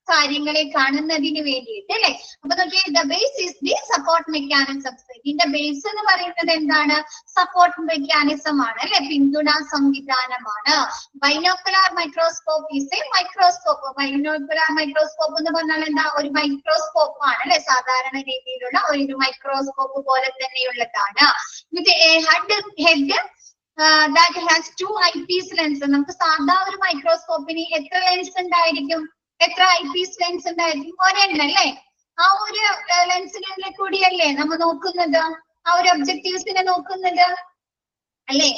കാര്യങ്ങളെ കാണുന്നതിന് വേണ്ടിയിട്ട് അല്ലെ. അപ്പൊ നോക്കിയേ, the base is the support mechanisms. ഇതിന്റെ ബേസ് എന്ന് പറയുന്നത് എന്താണ്? സപ്പോർട്ട് മെക്കാനിസം ആണ് അല്ലെ, പിന്തുണാ സംവിധാനമാണ്. Binocular microscope is A microscope. Binocular microscope എന്ന് പറഞ്ഞാൽ എന്താ? ഒരു മൈക്രോസ്കോപ്പ് ആണ് അല്ലെ, സാധാരണ രീതിയിലുള്ള ഒരു മൈക്രോസ്കോപ്പ് പോലെ തന്നെയുള്ളതാണ്. With a head that has 2 eyepiece lens. നമുക്ക് സാധാ ഒരു മൈക്രോസ്കോപ്പിന് എത്ര ലെൻസ് ഉണ്ടായിരിക്കും? എത്ര ഐപീസ് ലെൻസ് ഉണ്ടായിരിക്കും? ഒരെണ്ണം അല്ലേ? ആ ഒരു ലെൻസിനെ കൂടിയല്ലേ നമ്മൾ നോക്കുന്നത്, ആ ഒരു ഒബ്ജക്റ്റീവ്സിനെ നോക്കുന്നത് അല്ലേ?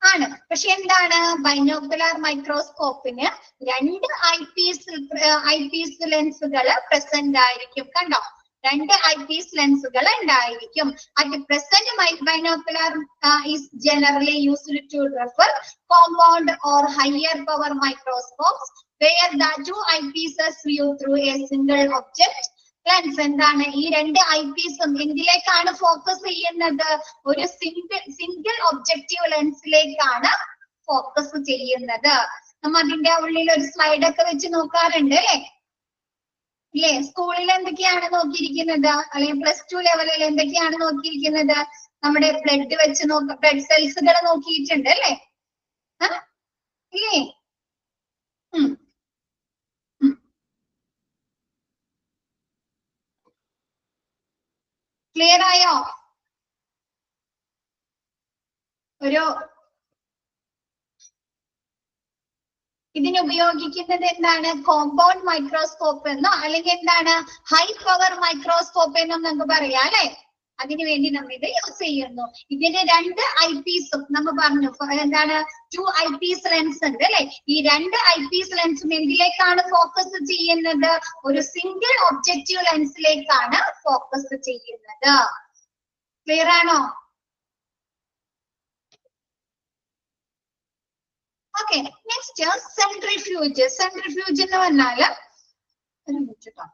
ആണ്. പക്ഷെ എന്താണ്, ബൈനോക്കുലാർ മൈക്രോസ്കോപ്പിന് 2 ഐപീസ് ലെൻസുകൾ പ്രസന്റ് ആയിരിക്കും. കണ്ടോ, 2 ഐപീസ് ലെൻസുകൾ ഉണ്ടായിരിക്കും. At present, binocular is generally used to refer compound or higher power microscopes where the 2 eyepieces view through a single object. Lens എന്താണ്, ഈ 2 ഐപീസും എന്തിലേക്കാണ് ഫോക്കസ് ചെയ്യുന്നത്? ഒരു സിംഗിൾ ഒബ്ജക്റ്റീവ് ലെൻസിലേക്കാണ് ഫോക്കസ് ചെയ്യുന്നത്. നമ്മ അതിന്റെ ഉള്ളിൽ ഒരു സ്ലൈഡ് ഒക്കെ വെച്ച് നോക്കാറുണ്ട് അല്ലെ? ഇല്ലേ? സ്കൂളിൽ എന്തൊക്കെയാണ് നോക്കിയിരിക്കുന്നത്, അല്ലെങ്കിൽ +2 ലെവലിൽ എന്തൊക്കെയാണ് നോക്കിയിരിക്കുന്നത്? നമ്മുടെ ബ്ലഡ് വെച്ച് ബ്ലഡ് സെൽസുകൾ നോക്കിയിട്ടുണ്ട് അല്ലെ? ഇല്ലേ? ക്ലിയർ ആയോ? ഒരു ഇതിന് ഉപയോഗിക്കുന്നത് എന്താണ്? കോമ്പൗണ്ട് മൈക്രോസ്കോപ്പ് എന്നോ അല്ലെങ്കിൽ എന്താണ് ഹൈ പവർ മൈക്രോസ്കോപ്പ് എന്നും നമുക്ക് പറയാം അല്ലെ? അതിനുവേണ്ടി നമ്മൾ ഇത് യൂസ് ചെയ്യുന്നു. ഇതിന് 2 ഐപീസും നമ്മൾ പറഞ്ഞു എന്താണ്, 2 ഐപീസ് ലെൻസ് ഉണ്ട് അല്ലെ? ഈ 2 ഐപീസ് ലെൻസും എന്തിലേക്കാണ് ഫോക്കസ് ചെയ്യുന്നത്? ഒരു സിംഗിൾ ഒബ്ജക്റ്റീവ് ലെൻസിലേക്കാണ് ഫോക്കസ് ചെയ്യുന്നത്. ക്ലിയർ ആണോ? Okay, next centrifuge. സെൻട്രിഫ്യൂജ് എന്ന് പറഞ്ഞാല് ഒരു മിനിറ്റ് ട്ടോ.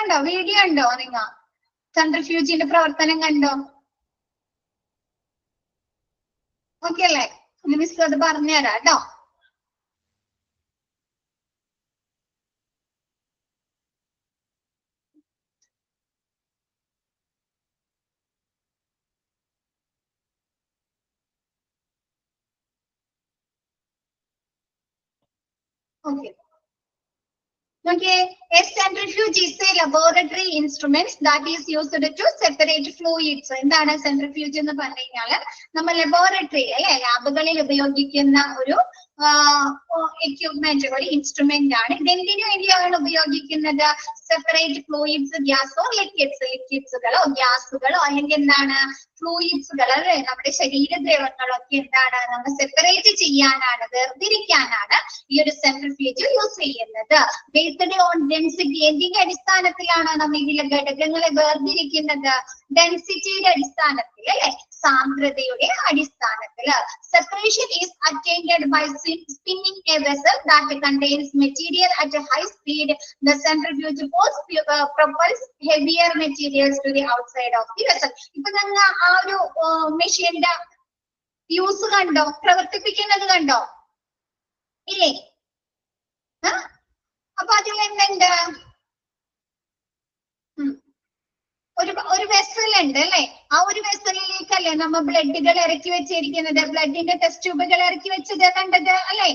കണ്ടോ? വീഡിയോ ഉണ്ടോ നിങ്ങ? സെൻട്രിഫ്യൂജിന്റെ പ്രവർത്തനം കണ്ടോ? ഓക്കെ അല്ലേ? മിസ് അത് പറഞ്ഞുതരാം കേട്ടോ. Okay. Okay, a centrifuge is a laboratory instrument that is used to separate fluids. എന്താണ് സെൻട്രിഫ്യൂജ് എന്ന് പറഞ്ഞു കഴിഞ്ഞാൽ നമ്മൾ ലബോറട്ടറി അല്ലെ ലാബുകളിൽ ഉപയോഗിക്കുന്ന ഒരു എക്യുപ്മെന്റ്, ഒരു ഇൻസ്ട്രുമെന്റ് ആണ്. ഇതെന്തിനു വേണ്ടിയാണ് ഉപയോഗിക്കുന്നത്? സെപ്പറേറ്റ് ഫ്ലൂയിഡ്സ്, ഗ്യാസോ ലിക്വിഡ്സുകളോ ഗ്യാസുകളോ അല്ലെങ്കിൽ എന്താണ് ഫ്ലൂയിഡ്സുകൾ അല്ലെ നമ്മുടെ ശരീരദ്രവങ്ങളൊക്കെ എന്താണ് നമ്മൾ സെപ്പറേറ്റ് ചെയ്യാനാണ്, വേർതിരിക്കാനാണ് ഈ ഒരു സെൻട്രിഫ്യൂജ് യൂസ് ചെയ്യുന്നത്. ബേസ്ഡ് ഓൺ ഡെൻസിറ്റി, എന്തിന്റെ അടിസ്ഥാനത്തിലാണ് നമ്മൾ ഇതിലെ ഘടകങ്ങളെ വേർതിരിക്കുന്നത്? ഡെൻസിറ്റിയുടെ അടിസ്ഥാനത്തിൽ അല്ലെ, സാന്ദ്രതയുടെ അടിസ്ഥാനത്തില്. Separation is attained by spinning a vessel that contains material at high speed. The centrifuge propels heavier materials to the outside of the vessel. ഇപ്പൊ നിങ്ങൾ ആ ഒരു മെഷീന്റെ യൂസ് കണ്ടോ? പ്രവർത്തിപ്പിക്കുന്നത് കണ്ടോ? ഇല്ലേ? അപ്പൊ അതിൽ എന്തുണ്ട്? ഒരു വെസൽ ഉണ്ട് അല്ലെ, ആ ഒരു വെസലിലേക്കല്ലേ നമ്മ ബ്ലഡുകൾ ഇറക്കി വെച്ചിരിക്കുന്നത്, ബ്ലഡിന്റെ ടെസ്റ്റ് ട്യൂബുകൾ ഇറക്കി വെച്ചത് കണ്ടത് അല്ലെ?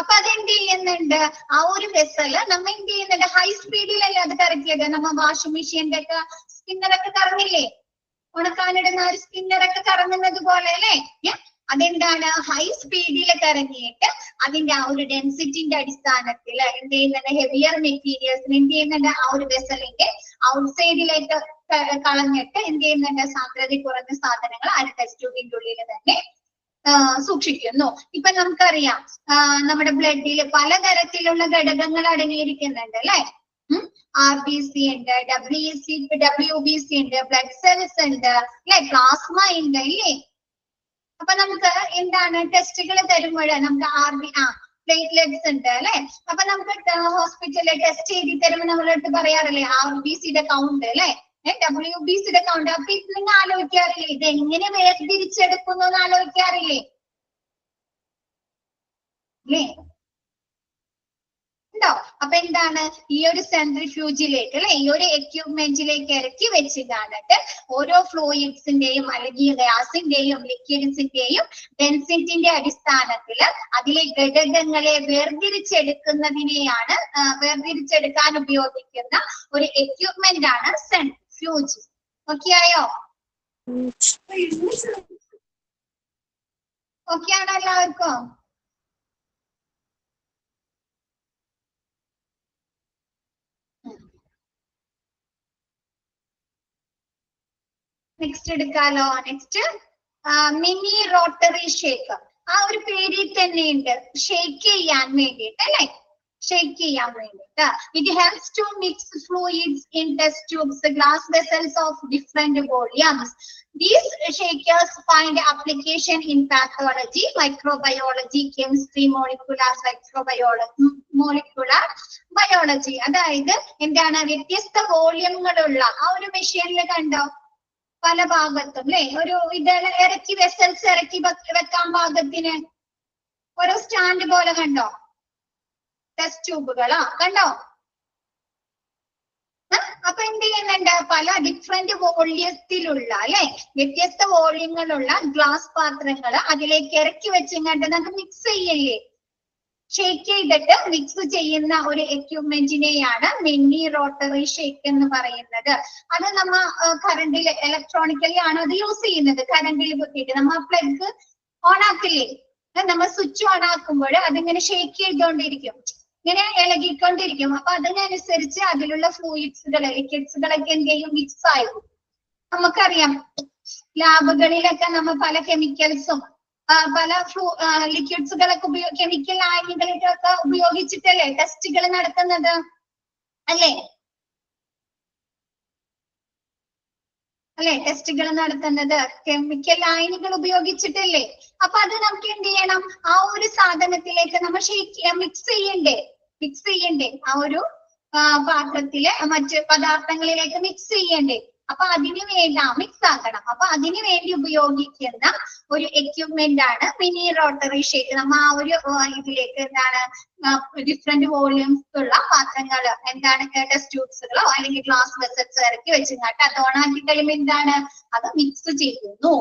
അപ്പൊ അതെന്ത് ചെയ്യുന്നുണ്ട്? ആ ഒരു വെസല് നമ്മ എന്ത് ചെയ്യുന്നുണ്ട്? ഹൈ സ്പീഡിലല്ലേ അത് കറക്കിയത്. നമ്മ വാഷിംഗ് മെഷീന്റെ ഒക്കെ സ്പിന്നറൊക്കെ കറങ്ങില്ലേ, ഉണക്കാനിടുന്ന ഒരു സ്പിന്നറൊക്കെ കറങ്ങുന്നത് പോലെ അല്ലെ? അതെന്താണ്? ഹൈ സ്പീഡിൽ കറങ്ങിയിട്ട് അതിന്റെ ആ ഒരു ഡെൻസിറ്റിന്റെ അടിസ്ഥാനത്തിൽ എന്ത് ചെയ്യുന്നുണ്ട്? ഹെവിയർ മെറ്റീരിയൽസിന് എന്ത് ചെയ്യുന്നുണ്ട്? ആ ഒരു വെസലിന്റെ ഔട്ട്സൈഡിലേക്ക് കളഞ്ഞിട്ട് എന്ത് ചെയ്യുന്നുണ്ട്? സാന്ദ്രത കുറഞ്ഞ സാധനങ്ങൾ ആ ടെസ്റ്റ് ട്യൂബിന്റെ ഉള്ളിൽ തന്നെ സൂക്ഷിക്കുന്നു. ഇപ്പൊ നമുക്കറിയാം നമ്മുടെ ബ്ലഡിൽ പലതരത്തിലുള്ള ഘടകങ്ങൾ അടങ്ങിയിരിക്കുന്നുണ്ട് അല്ലെ. RBC ഉണ്ട്, WBC ഉണ്ട്, ബ്ലഡ് സെൽസ് ഉണ്ട് അല്ലെ, പ്ലാസ്മ ഉണ്ട് ഇല്ലേ. അപ്പൊ നമുക്ക് എന്താണ് ടെസ്റ്റുകൾ തരുമ്പോൾ നമുക്ക് പ്ലേറ്റ്ലെറ്റ്സ് ഉണ്ട് അല്ലെ. അപ്പൊ നമുക്ക് ഹോസ്പിറ്റലിൽ ടെസ്റ്റ് ചെയ്ത് തരുമ്പോൾ നമ്മളടുത്ത് പറയാറില്ലേ RBCയുടെ കൗണ്ട് അല്ലെ, WBCയുടെ കൗണ്ട്. അപ്പൊ ഇത് നിങ്ങൾ ആലോചിക്കാറില്ലേ ഇത് എങ്ങനെ വേർതിരിച്ചെടുക്കുന്നു എന്ന് ആലോചിക്കാറില്ലേ? അല്ലേ? ഉണ്ടോ? അപ്പൊ എന്താണ് ഈ ഒരു സെൻട്രിഫ്യൂജിലേക്ക് അല്ലെ, ഈ ഒരു എക്യുപ്മെന്റിലേക്ക് ഇറക്കി വെച്ച് കാണിട്ട് ഓരോ ഫ്ലൂയിഡ്സിന്റെയും അല്ലെങ്കിൽ ഗ്യാസിന്റെയും ലിക്വിഡ്സിന്റെയും ഡെൻസിറ്റിന്റെ അടിസ്ഥാനത്തിൽ അതിലെ ഘടകങ്ങളെ വേർതിരിച്ചെടുക്കാൻ ഉപയോഗിക്കുന്ന ഒരു എക്യുപ്മെന്റ് ആണ് സെൻട്രിഫ്യൂജ്. ഓക്കെ ആയോ? ഓക്കെ ആണോ എല്ലാവർക്കും? നെക്സ്റ്റ് എടുക്കാലോ. Next mini rotary shake. ആ ഒരു പേരിൽ തന്നെയുണ്ട്, ഷേക്ക് ചെയ്യാൻ വേണ്ടിയിട്ട് അല്ലെ, ഷേക്ക് ചെയ്യാൻ വേണ്ടിയിട്ട്. It helps to mix fluids in test tubes, glass vessels of different volumes. These shakers find application in pathology, microbiology, chemistry, molecular biology. അതായത് എന്താണ്? വ്യത്യസ്ത വോളിയങ്ങളുള്ള ആ ഒരു മെഷീനിൽ കണ്ടോ പല ഭാഗത്തും അല്ലെ, ഒരു ഇറക്കി വെസൽസ് ഇറക്കി വെക്കാൻ പാകത്തിന് ഓരോ സ്റ്റാൻഡ് പോലെ കണ്ടോ, ടെസ്റ്റ് ട്യൂബുകളാ കണ്ടോ. അപ്പൊ എന്ത് ചെയ്യുന്നുണ്ട്? പല ഡിഫറെന്റ് വോള്യത്തിലുള്ള അല്ലെ, വ്യത്യസ്ത വോള്യങ്ങളുള്ള ഗ്ലാസ് പാത്രങ്ങൾ അതിലേക്ക് ഇറക്കി വെച്ചിങ്ങാണ്ട് നമുക്ക് മിക്സ് ചെയ്യല്ലേ, ഷേക്ക് ചെയ്തിട്ട് മിക്സ് ചെയ്യുന്ന ഒരു എക്യുപ്മെന്റിനെയാണ് മിനി റോട്ടറി ഷേക്ക് എന്ന് പറയുന്നത്. അത് നമ്മ കറണ്ടിൽ ഇലക്ട്രോണിക്കലി ആണ് അത് യൂസ് ചെയ്യുന്നത്. കറണ്ടിൽ കുത്തിയിട്ട് നമ്മ പ്ലഗ് ഓൺ ആക്കില്ലേ, നമ്മ സ്വിച്ച് ഓൺ ആക്കുമ്പോൾ അതിങ്ങനെ ഷേക്ക് ചെയ്തുകൊണ്ടിരിക്കും, ഇങ്ങനെ ഇളകിക്കൊണ്ടിരിക്കും. അപ്പൊ അതിനനുസരിച്ച് അതിലുള്ള ഫ്ലൂയിഡ്സുകൾ ലിക്വിഡ്സുകളൊക്കെ എന്ത് ചെയ്യും? മിക്സ് ആയിരിക്കും. നമുക്കറിയാം ലാബുകളിലൊക്കെ നമ്മ പല കെമിക്കൽസും പല ലിക്വിഡ്സുകളൊക്കെ കെമിക്കൽ ആയുധങ്ങളൊക്കെ ഉപയോഗിച്ചിട്ടല്ലേ ടെസ്റ്റുകൾ നടത്തുന്നത് അല്ലേ? ടെസ്റ്റുകൾ നടത്തുന്നത് കെമിക്കൽ ലായനികൾ ഉപയോഗിച്ചിട്ടല്ലേ. അപ്പൊ അത് നമുക്ക് എന്ത് ചെയ്യണം? ആ ഒരു സാധനത്തിലേക്ക് നമ്മൾ മിക്സ് ചെയ്യണ്ടേ ആ ഒരു പാത്രത്തിലെ മറ്റ് പദാർത്ഥങ്ങളിലേക്ക് മിക്സ് ചെയ്യണ്ടേ. അപ്പൊ അതിന് വേണ്ടി മിക്സ് ആക്കണം. അപ്പൊ അതിന് വേണ്ടി ഉപയോഗിക്കുന്ന ഒരു എക്യുപ്മെന്റ് ആണ് മിനി റോട്ടറി ഷേക്ക്. നമ്മ ആ ഒരു ഇതിലേക്ക് എന്താണ് ഡിഫറെന്റ് വോള്യൂംസ് ഉള്ള പാത്രങ്ങൾ എന്താണ് ടെസ്റ്റ് ട്യൂബ്സുകളോ അല്ലെങ്കിൽ ഗ്ലാസ് വെസൽസ് ഇറക്കി വെച്ചിട്ട് അത് ഓണാക്കി കഴിയുമ്പോൾ എന്താണ് അത് മിക്സ് ചെയ്യുന്നു.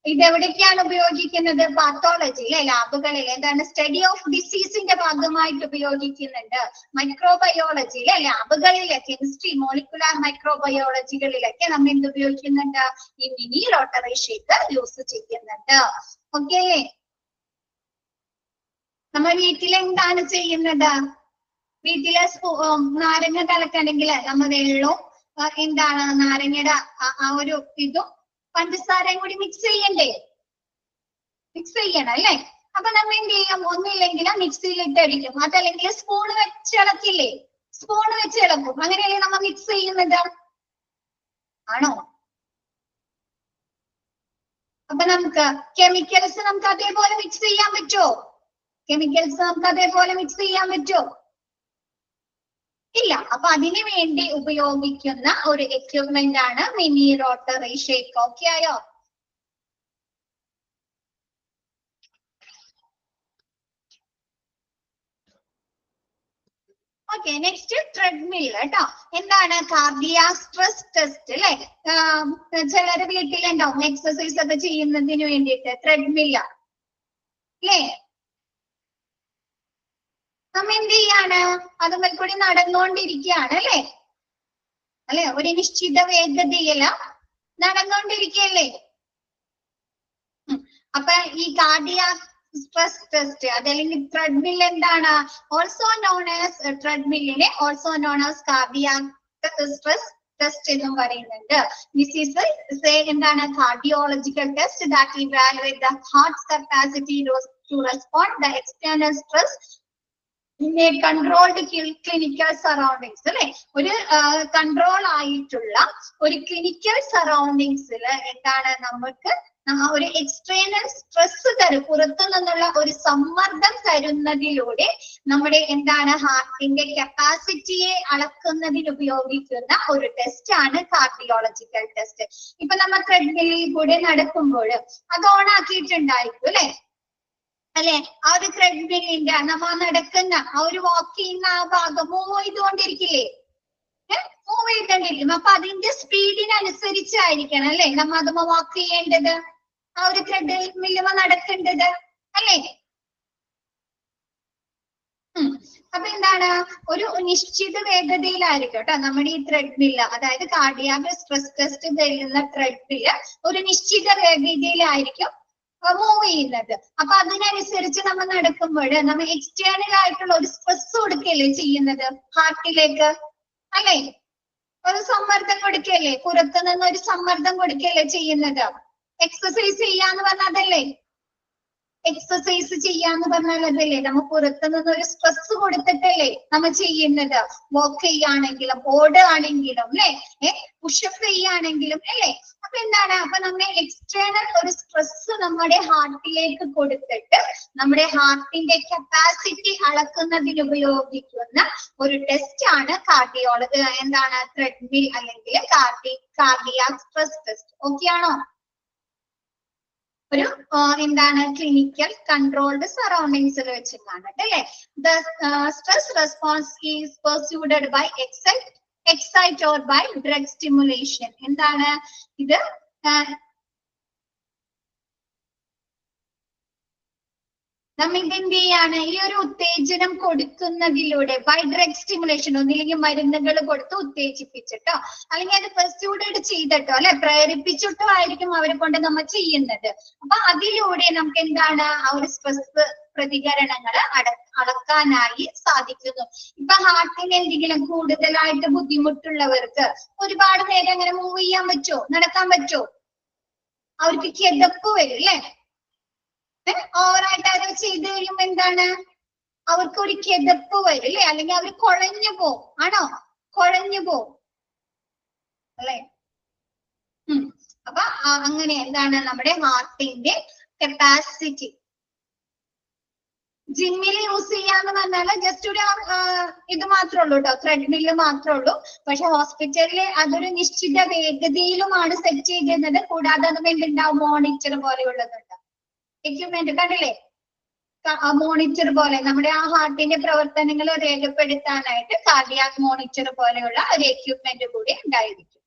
ഇതെവിടേക്കാണ് ഉപയോഗിക്കുന്നത്? പാത്തോളജിയിലെ ലാബുകളിൽ എന്താണ് സ്റ്റഡി ഓഫ് ഡിസീസിന്റെ ഭാഗമായിട്ട് ഉപയോഗിക്കുന്നുണ്ട്. മൈക്രോബയോളജിയിലെ ലാബുകളിലെ കെമിസ്ട്രി മോളിക്കുലാർ മൈക്രോബയോളജികളിലൊക്കെ നമ്മൾ എന്ത് ഉപയോഗിക്കുന്നുണ്ട്? ഈ മിനി റോട്ടറി ഷേക്ക് യൂസ് ചെയ്യുന്നുണ്ട്. ഓക്കെ അല്ലേ? നമ്മൾ വീട്ടിൽ എന്താണ് ചെയ്യുന്നത്? വീട്ടിലെ നാരങ്ങ കലക്കണമെങ്കിൽ നമ്മൾ വെള്ളവും എന്താണ് നാരങ്ങയുടെ ആ ഒരു ഇതും പഞ്ചസാരയും കൂടി മിക്സ് ചെയ്യണ്ടേ? മിക്സ് ചെയ്യണം അല്ലേ? അപ്പൊ നമ്മൾ എന്ത് ചെയ്യും? ഒന്നില്ലെങ്കിൽ മിക്സിയിൽ ഇട്ടടിക്കും, അതല്ലെങ്കിൽ സ്പൂണ് വെച്ച് ഇളക്കില്ലേ? സ്പൂണ് വെച്ച് ഇളക്കും. അങ്ങനെയല്ലേ നമ്മൾ മിക്സ് ചെയ്യുന്നത്? ആണോ? അപ്പൊ നമുക്ക് കെമിക്കൽസ് നമുക്ക് അതേപോലെ മിക്സ് ചെയ്യാൻ പറ്റുമോ? കെമിക്കൽസ് നമുക്ക് അതേപോലെ മിക്സ് ചെയ്യാൻ പറ്റുമോ? ഇല്ല. അപ്പൊ അതിനു വേണ്ടി ഉപയോഗിക്കുന്ന ഒരു എക്യുപ്മെന്റ് ആണ് മിനി റോട്ടറി ഷേക്ക്. ഓക്കെ ആയോ? ഓക്കെ, നെക്സ്റ്റ് ട്രെഡ്മിൽ കേട്ടോ. എന്താണ്? കാർഡിയാക് സ്ട്രെസ് ടെസ്റ്റ് അല്ലെ? ചിലര് വീട്ടിലുണ്ടാവും എക്സസൈസ് ഒക്കെ ചെയ്യുന്നതിന് വേണ്ടിയിട്ട് ട്രെഡ്മിൽ അല്ലേ? നമ്മ എന്ത് ചെയ്യാണ്? അതുമ്പോൾ കൂടി നടന്നുകൊണ്ടിരിക്കുകയാണ് അല്ലെ? അല്ലെ? ഒരു നിശ്ചിത വേഗതയില് നടന്നുകൊണ്ടിരിക്കുകയല്ലേ? അപ്പൊ ഈ കാർഡിയാക് സ്ട്രെസ് ടെസ്റ്റ് അതല്ലെങ്കിൽ ട്രെഡ്മിൽ എന്താണ്? ഓൾസോ നോൺ ആസ് ട്രെഡ്മില്ലിനെ also known as cardiac stress test എന്നും പറയുന്നുണ്ട്. ദിസ് ഈസ് എന്താണ്? Cardiological test that evaluate the heart's capacity to respond the external stress in a controlled clinical surroundings അല്ലെ? ഒരു control ആയിട്ടുള്ള ഒരു ക്ലിനിക്കൽ സറൗണ്ടിങ്സിൽ എന്താണ് നമുക്ക് ഒരു എക്സ്റ്റേണൽ സ്ട്രെസ് പുറത്തു നിന്നുള്ള ഒരു സമ്മർദ്ദം തരുന്നതിലൂടെ നമ്മുടെ എന്താണ് ഹാർട്ടിന്റെ കപ്പാസിറ്റിയെ അളക്കുന്നതിന് ഉപയോഗിക്കുന്ന ഒരു ടെസ്റ്റ് ആണ് കാർഡിയോളജിക്കൽ ടെസ്റ്റ്. ഇപ്പൊ നമ്മൾ ട്രെഡ്മില്ലിൽ കൂടെ നടക്കുമ്പോൾ അത് ഓൺ ആക്കിയിട്ടുണ്ടായിരിക്കും അല്ലെ? അല്ലെ? ആ ഒരു ട്രെഡ്മില്ലിന്റെ നമ്മ നടക്കുന്ന ആ ഒരു വാക്ക് ചെയ്യുന്ന ആ ഭാഗം മൂവ് ചെയ്തുകൊണ്ടിരിക്കില്ലേ? മൂവ് ചെയ്തുകൊണ്ടിരിക്കും. അപ്പൊ അതിന്റെ സ്പീഡിനനുസരിച്ചായിരിക്കണം അല്ലെ നമ്മ അത് വാക്ക് ചെയ്യേണ്ടത്, ആ ഒരു ട്രെഡ്മില്ലുമ നടക്കേണ്ടത് അല്ലേ? അപ്പൊ എന്താണ്? ഒരു നിശ്ചിത വേഗതയിലായിരിക്കും കേട്ടോ നമ്മുടെ ഈ ത്രെഡ്മില്ല്, അതായത് കാർഡിയാക് സ്ട്രെസ് ടെസ്റ്റ് തരുന്ന ത്രെഡ്മില്ല് ഒരു നിശ്ചിത വേഗതയിലായിരിക്കും മൂവ് ചെയ്യുന്നത്. അപ്പൊ അതിനനുസരിച്ച് നമ്മൾ നടക്കുമ്പോൾ നമ്മൾ എക്സ്റ്റേണൽ ആയിട്ടുള്ള ഒരു സ്ട്രെസ് കൊടുക്കല്ലേ ചെയ്യുന്നത് ഹാർട്ടിലേക്ക് അല്ലേ? ഒരു സമ്മർദ്ദം കൊടുക്കല്ലേ, പുറത്തു നിന്ന് ഒരു സമ്മർദ്ദം കൊടുക്കല്ലേ ചെയ്യുന്നത്. എക്സസൈസ് ചെയ്യാന്ന് പറഞ്ഞതല്ലേ? എക്സസൈസ് ചെയ്യാന്ന് പറഞ്ഞാൽ അതല്ലേ? നമ്മ പുറത്തു നിന്ന് ഒരു സ്ട്രെസ് കൊടുത്തിട്ടല്ലേ നമ്മ ചെയ്യുന്നത്. വാക്ക് ചെയ്യുകയാണെങ്കിലും ഓടുകയാണെങ്കിലും അല്ലെ? പുഷപ്പ് ചെയ്യുകയാണെങ്കിലും അല്ലേ? അപ്പൊ എന്താണ്? അപ്പൊ നമ്മുടെ എക്സ്റ്റേണൽ ഒരു സ്ട്രെസ് നമ്മുടെ ഹാർട്ടിലേക്ക് കൊടുത്തിട്ട് നമ്മുടെ ഹാർട്ടിന്റെ കപ്പാസിറ്റി അളക്കുന്നതിന് ഉപയോഗിക്കുന്ന ഒരു ടെസ്റ്റ് ആണ് കാർഡിയോളജി എന്താണ് ട്രെഡ്മിൽ അല്ലെങ്കിൽ കാർഡിയാക് സ്ട്രെസ് ടെസ്റ്റ്. ഓക്കെ ആണോ? ഒരു എന്താണ് ക്ലിനിക്കൽ കൺട്രോൾഡ് സറൗണ്ടിങ്സിൽ വെച്ചിട്ടാണ് അല്ലെ? The stress response is persuaded by excite or by drug stimulation. എന്താണ് ഇത്? നമ്മൾ ഇതെന്ത് ചെയ്യാണ്? ഈ ഒരു ഉത്തേജനം കൊടുക്കുന്നതിലൂടെ ബൈ ഡ്രഗ് സ്റ്റിമുലേഷൻ, ഒന്നില്ലെങ്കിൽ മരുന്നുകൾ കൊടുത്ത് ഉത്തേജിപ്പിച്ചിട്ടോ അല്ലെങ്കിൽ അത് പെർസ്യൂഡഡ് ചെയ്തിട്ടോ അല്ലെ പ്രേരിപ്പിച്ചിട്ടോ ആയിരിക്കും അവരെ കൊണ്ട് നമ്മൾ ചെയ്യുന്നത്. അപ്പൊ അതിലൂടെ നമുക്ക് എന്താണ് ആ ഒരു സ്ട്രെസ് പ്രതികരണങ്ങൾ അളക്കാനായി സാധിക്കുന്നു. ഇപ്പൊ ഹാർട്ടിന് എന്തെങ്കിലും കൂടുതലായിട്ട് ബുദ്ധിമുട്ടുള്ളവർക്ക് ഒരുപാട് നേരം അങ്ങനെ മൂവ് ചെയ്യാൻ പറ്റുമോ? നടക്കാൻ പറ്റുമോ? അവർക്ക് കിതപ്പ് വരും അല്ലെ? ഓവറായിട്ട് അവർ ചെയ്ത് കഴിയുമ്പോ എന്താണ്? അവർക്ക് ഒരു കിതപ്പ് വരും അല്ലെ? അല്ലെങ്കിൽ അവർ കുഴഞ്ഞു പോവും. ആണോ? കുഴഞ്ഞു പോവും അല്ലെ? അപ്പൊ അങ്ങനെ എന്താണ് നമ്മുടെ ഹാർട്ടിന്റെ കപ്പാസിറ്റി ജിമ്മിൽ യൂസ് ചെയ്യാന്ന് പറഞ്ഞാല് ജസ്റ്റ് ഒരു ഇത് മാത്രമേ ഉള്ളൂ കേട്ടോ, ത്രെഡ്മില്ല് മാത്രമേ ഉള്ളൂ. പക്ഷെ ഹോസ്പിറ്റലിൽ അതൊരു നിശ്ചിത വേഗതയിലുമാണ് സെറ്റ് ചെയ്യുന്നത്. കൂടാതെ അത് എന്തുണ്ടാവും, മോണിറ്റർ പോലെയുള്ളതുണ്ട്. എക്യുപ്മെന്റ് കണ്ടില്ലേ, മോണിറ്റർ പോലെ നമ്മുടെ ആ ഹാർട്ടിന്റെ പ്രവർത്തനങ്ങൾ രേഖപ്പെടുത്താനായിട്ട് കാർഡിയാക് മോണിറ്റർ പോലെയുള്ള ഒരു എക്യുപ്മെന്റ് കൂടി ഉണ്ടായിരിക്കും.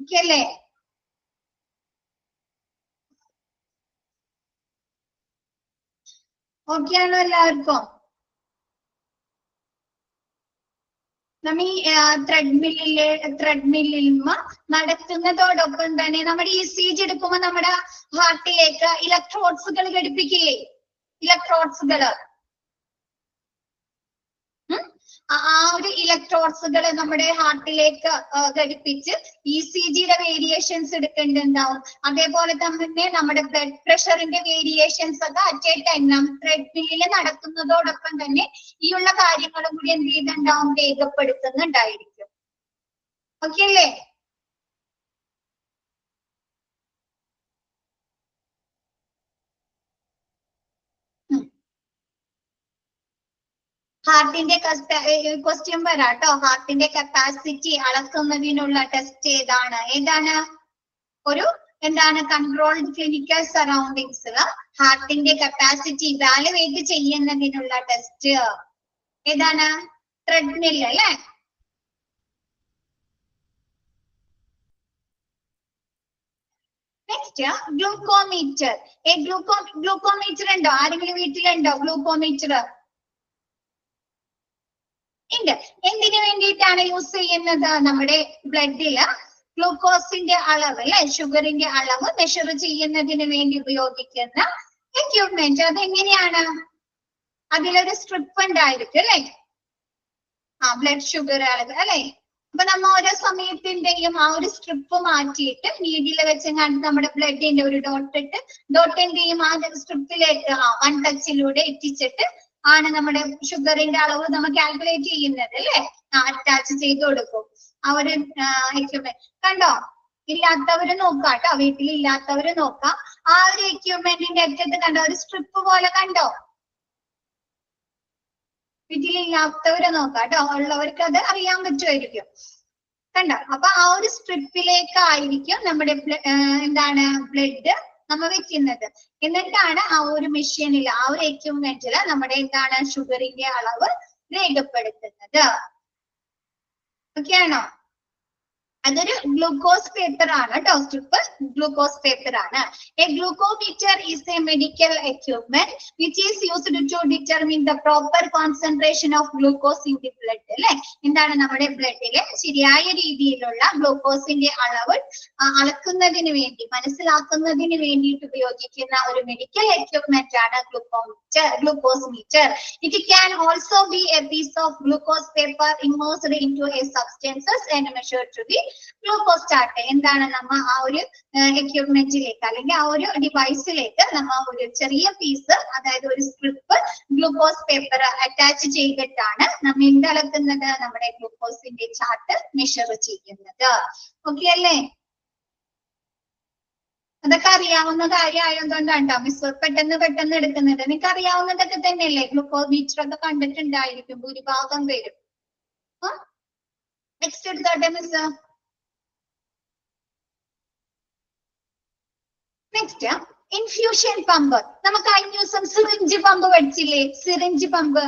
ഓക്കെ അല്ലേ? ഓക്കെ ആണോ എല്ലാവർക്കും? നമ്മ ഈ ത്രെഡ്മില്ലിൽ നടക്കുന്നതോടൊപ്പം തന്നെ നമ്മുടെ ECG എടുക്കുമ്പോൾ നമ്മുടെ ഹാർട്ടിലേക്ക് ഇലക്ട്രോഡ്സുകൾ ഘടിപ്പിക്കില്ലേ, ഇലക്ട്രോഡ്സുകള്. ആ ഒരു ഇലക്ട്രോഡ്സുകൾ നമ്മുടെ ഹാർട്ടിലേക്ക് ഘടിപ്പിച്ച് ECGയുടെ വേരിയേഷൻസ് എടുക്കേണ്ടതുണ്ടാവും. അതേപോലെ തന്നെ നമ്മുടെ ബ്ലഡ് പ്രഷറിന്റെ വേരിയേഷൻസ് ഒക്കെ അറ്റ് എ ടൈം ത്രെഡ്മില്ലിൽ നടക്കുന്നതോടൊപ്പം തന്നെ ഈ ഉള്ള കാര്യങ്ങളും കൂടി എന്ത് ചെയ്യുന്നുണ്ടാവും, രേഖപ്പെടുത്തുന്നുണ്ടായിരിക്കും. ഓക്കെ അല്ലേ? ഹാർട്ടിന്റെ ക്വസ്റ്റ്യൻ വരാട്ടോ. ഹാർട്ടിന്റെ കപ്പാസിറ്റി അളക്കുന്നതിനുള്ള ടെസ്റ്റ് ഏതാണ്? ഒരു എന്താണ്, കൺട്രോൾഡ് ക്ലിനിക്കൽ സറൗണ്ടിങ്സിൽ ഹാർട്ടിന്റെ കപ്പാസിറ്റി ഇവാലുവേറ്റ് ചെയ്യുന്നതിനുള്ള ടെസ്റ്റ് ഏതാണ്? ത്രെഡ്മിൽ അല്ലേ? Next glucometer. ഗ്ലൂക്കോമീറ്റർ ഉണ്ടോ? ആരെങ്കിലും വീട്ടിലുണ്ടോ ഗ്ലൂക്കോമീറ്റർ? ഉണ്ട്. എന്തിനു വേണ്ടിയിട്ടാണ് യൂസ് ചെയ്യുന്നത്? നമ്മുടെ ബ്ലഡില് ഗ്ലൂക്കോസിന്റെ അളവ് അല്ലെ, ഷുഗറിന്റെ അളവ് മെഷർ ചെയ്യുന്നതിന് വേണ്ടി ഉപയോഗിക്കുന്ന എക്യുപ്മെന്റ്. അതെങ്ങനെയാണ്? അതിലൊരു സ്ട്രിപ്പ് ഉണ്ടായിരിക്കും അല്ലെ, ബ്ലഡ് ഷുഗർ അളവ് അല്ലെ. അപ്പൊ നമ്മ ഓരോ സമയത്തിന്റെയും ആ ഒരു സ്ട്രിപ്പ് മാറ്റിയിട്ട് നീഡിൽ വെച്ച് നമ്മുടെ ബ്ലഡിന്റെ ഒരു ഡോട്ടിന്റെയും ആ സ്ട്രിപ്പിലേക്ക് 1 ടച്ചിലൂടെ എത്തിച്ചിട്ട് ആണ് നമ്മുടെ ഷുഗറിന്റെ അളവ് നമ്മൾ കാൽക്കുലേറ്റ് ചെയ്യുന്നത് അല്ലെ. അറ്റാച്ച് ചെയ്ത് കൊടുക്കും ആ ഒരു എക്യുപ്മെന്റ്. കണ്ടോ? ഇല്ലാത്തവര് നോക്കാട്ടോ, വീട്ടിൽ ഇല്ലാത്തവര് നോക്കാം. ആ ഒരു എക്യുപ്മെന്റിന്റെ അറ്റത്ത് കണ്ടോ ഒരു സ്ട്രിപ്പ് പോലെ കണ്ടോ? വീട്ടിലില്ലാത്തവരെ നോക്കാട്ടോ, ഉള്ളവർക്ക് അത് അറിയാൻ പറ്റുമായിരിക്കും. കണ്ടോ? അപ്പൊ ആ ഒരു സ്ട്രിപ്പിലേക്കായിരിക്കും നമ്മുടെ എന്താണ് ബ്ലഡ് നമ്മൾ വെക്കുന്നത്. എന്നിട്ടാണ് ആ ഒരു മെഷീനിൽ ആ ഒരു എക്യുപ്മെന്റിൽ നമ്മുടെ എന്താണ് ഷുഗറിന്റെ അളവ് രേഖപ്പെടുത്തുന്നത്. ഓക്കെ ആണോ? അതൊരു ഗ്ലൂക്കോസ് പേപ്പർ ആണ് കേട്ടോ. സ്ട്രിപ്പ് ഗ്ലൂക്കോസ് പേപ്പർ ആണ്. A glucometer is a medical equipment which is used to determine the proper concentration of glucose in the blood അല്ലെ. എന്താണ് നമ്മുടെ ബ്ലഡിലെ ശരിയായ രീതിയിലുള്ള ഗ്ലൂക്കോസിന്റെ അളവ് അളക്കുന്നതിന് വേണ്ടി, മനസ്സിലാക്കുന്നതിന് വേണ്ടിയിട്ട് ഉപയോഗിക്കുന്ന ഒരു മെഡിക്കൽ എക്യുപ്മെന്റ് ആണ് glucose meter. It can also be a piece of glucose paper immersed in to a substances and measured to the glucose chart. എന്താണ് നമ്മ ആ ഒരു എക്യുപ്മെന്റിലേക്ക് അല്ലെങ്കിൽ ആ ഒരു ഡിവൈസിലേക്ക് നമ്മ ഒരു ചെറിയ പീസ്, അതായത് ഒരു സ്ട്രിപ്പ് ഗ്ലൂക്കോസ് പേപ്പർ അറ്റാച്ച് ചെയ്തിട്ടാണ് നമ്മ എന്തളക്കുന്നത്, നമ്മുടെ ഗ്ലൂക്കോസിന്റെ ചാർട്ട് മെഷർ ചെയ്യുന്നത്. ഓക്കെ അല്ലേ? അതൊക്കെ അറിയാവുന്ന കാര്യമായതുകൊണ്ടാണ് മിസ് പെട്ടെന്ന് എടുക്കുന്നത്. നിങ്ങൾക്ക് അറിയാവുന്നതൊക്കെ തന്നെയല്ലേ? ഗ്ലൂക്കോമീറ്റർ ഒക്കെ കണ്ടിട്ടുണ്ടായിരിക്കും ഭൂരിഭാഗം പേരും. നെക്സ്റ്റ് എടുത്തോട്ടെ മിസ്. Next infusion pump. നമുക്ക് കഴിഞ്ഞ ദിവസം സിറിഞ്ച് പമ്പ് പഠിച്ചില്ലേ? സിറിഞ്ച് പമ്പ്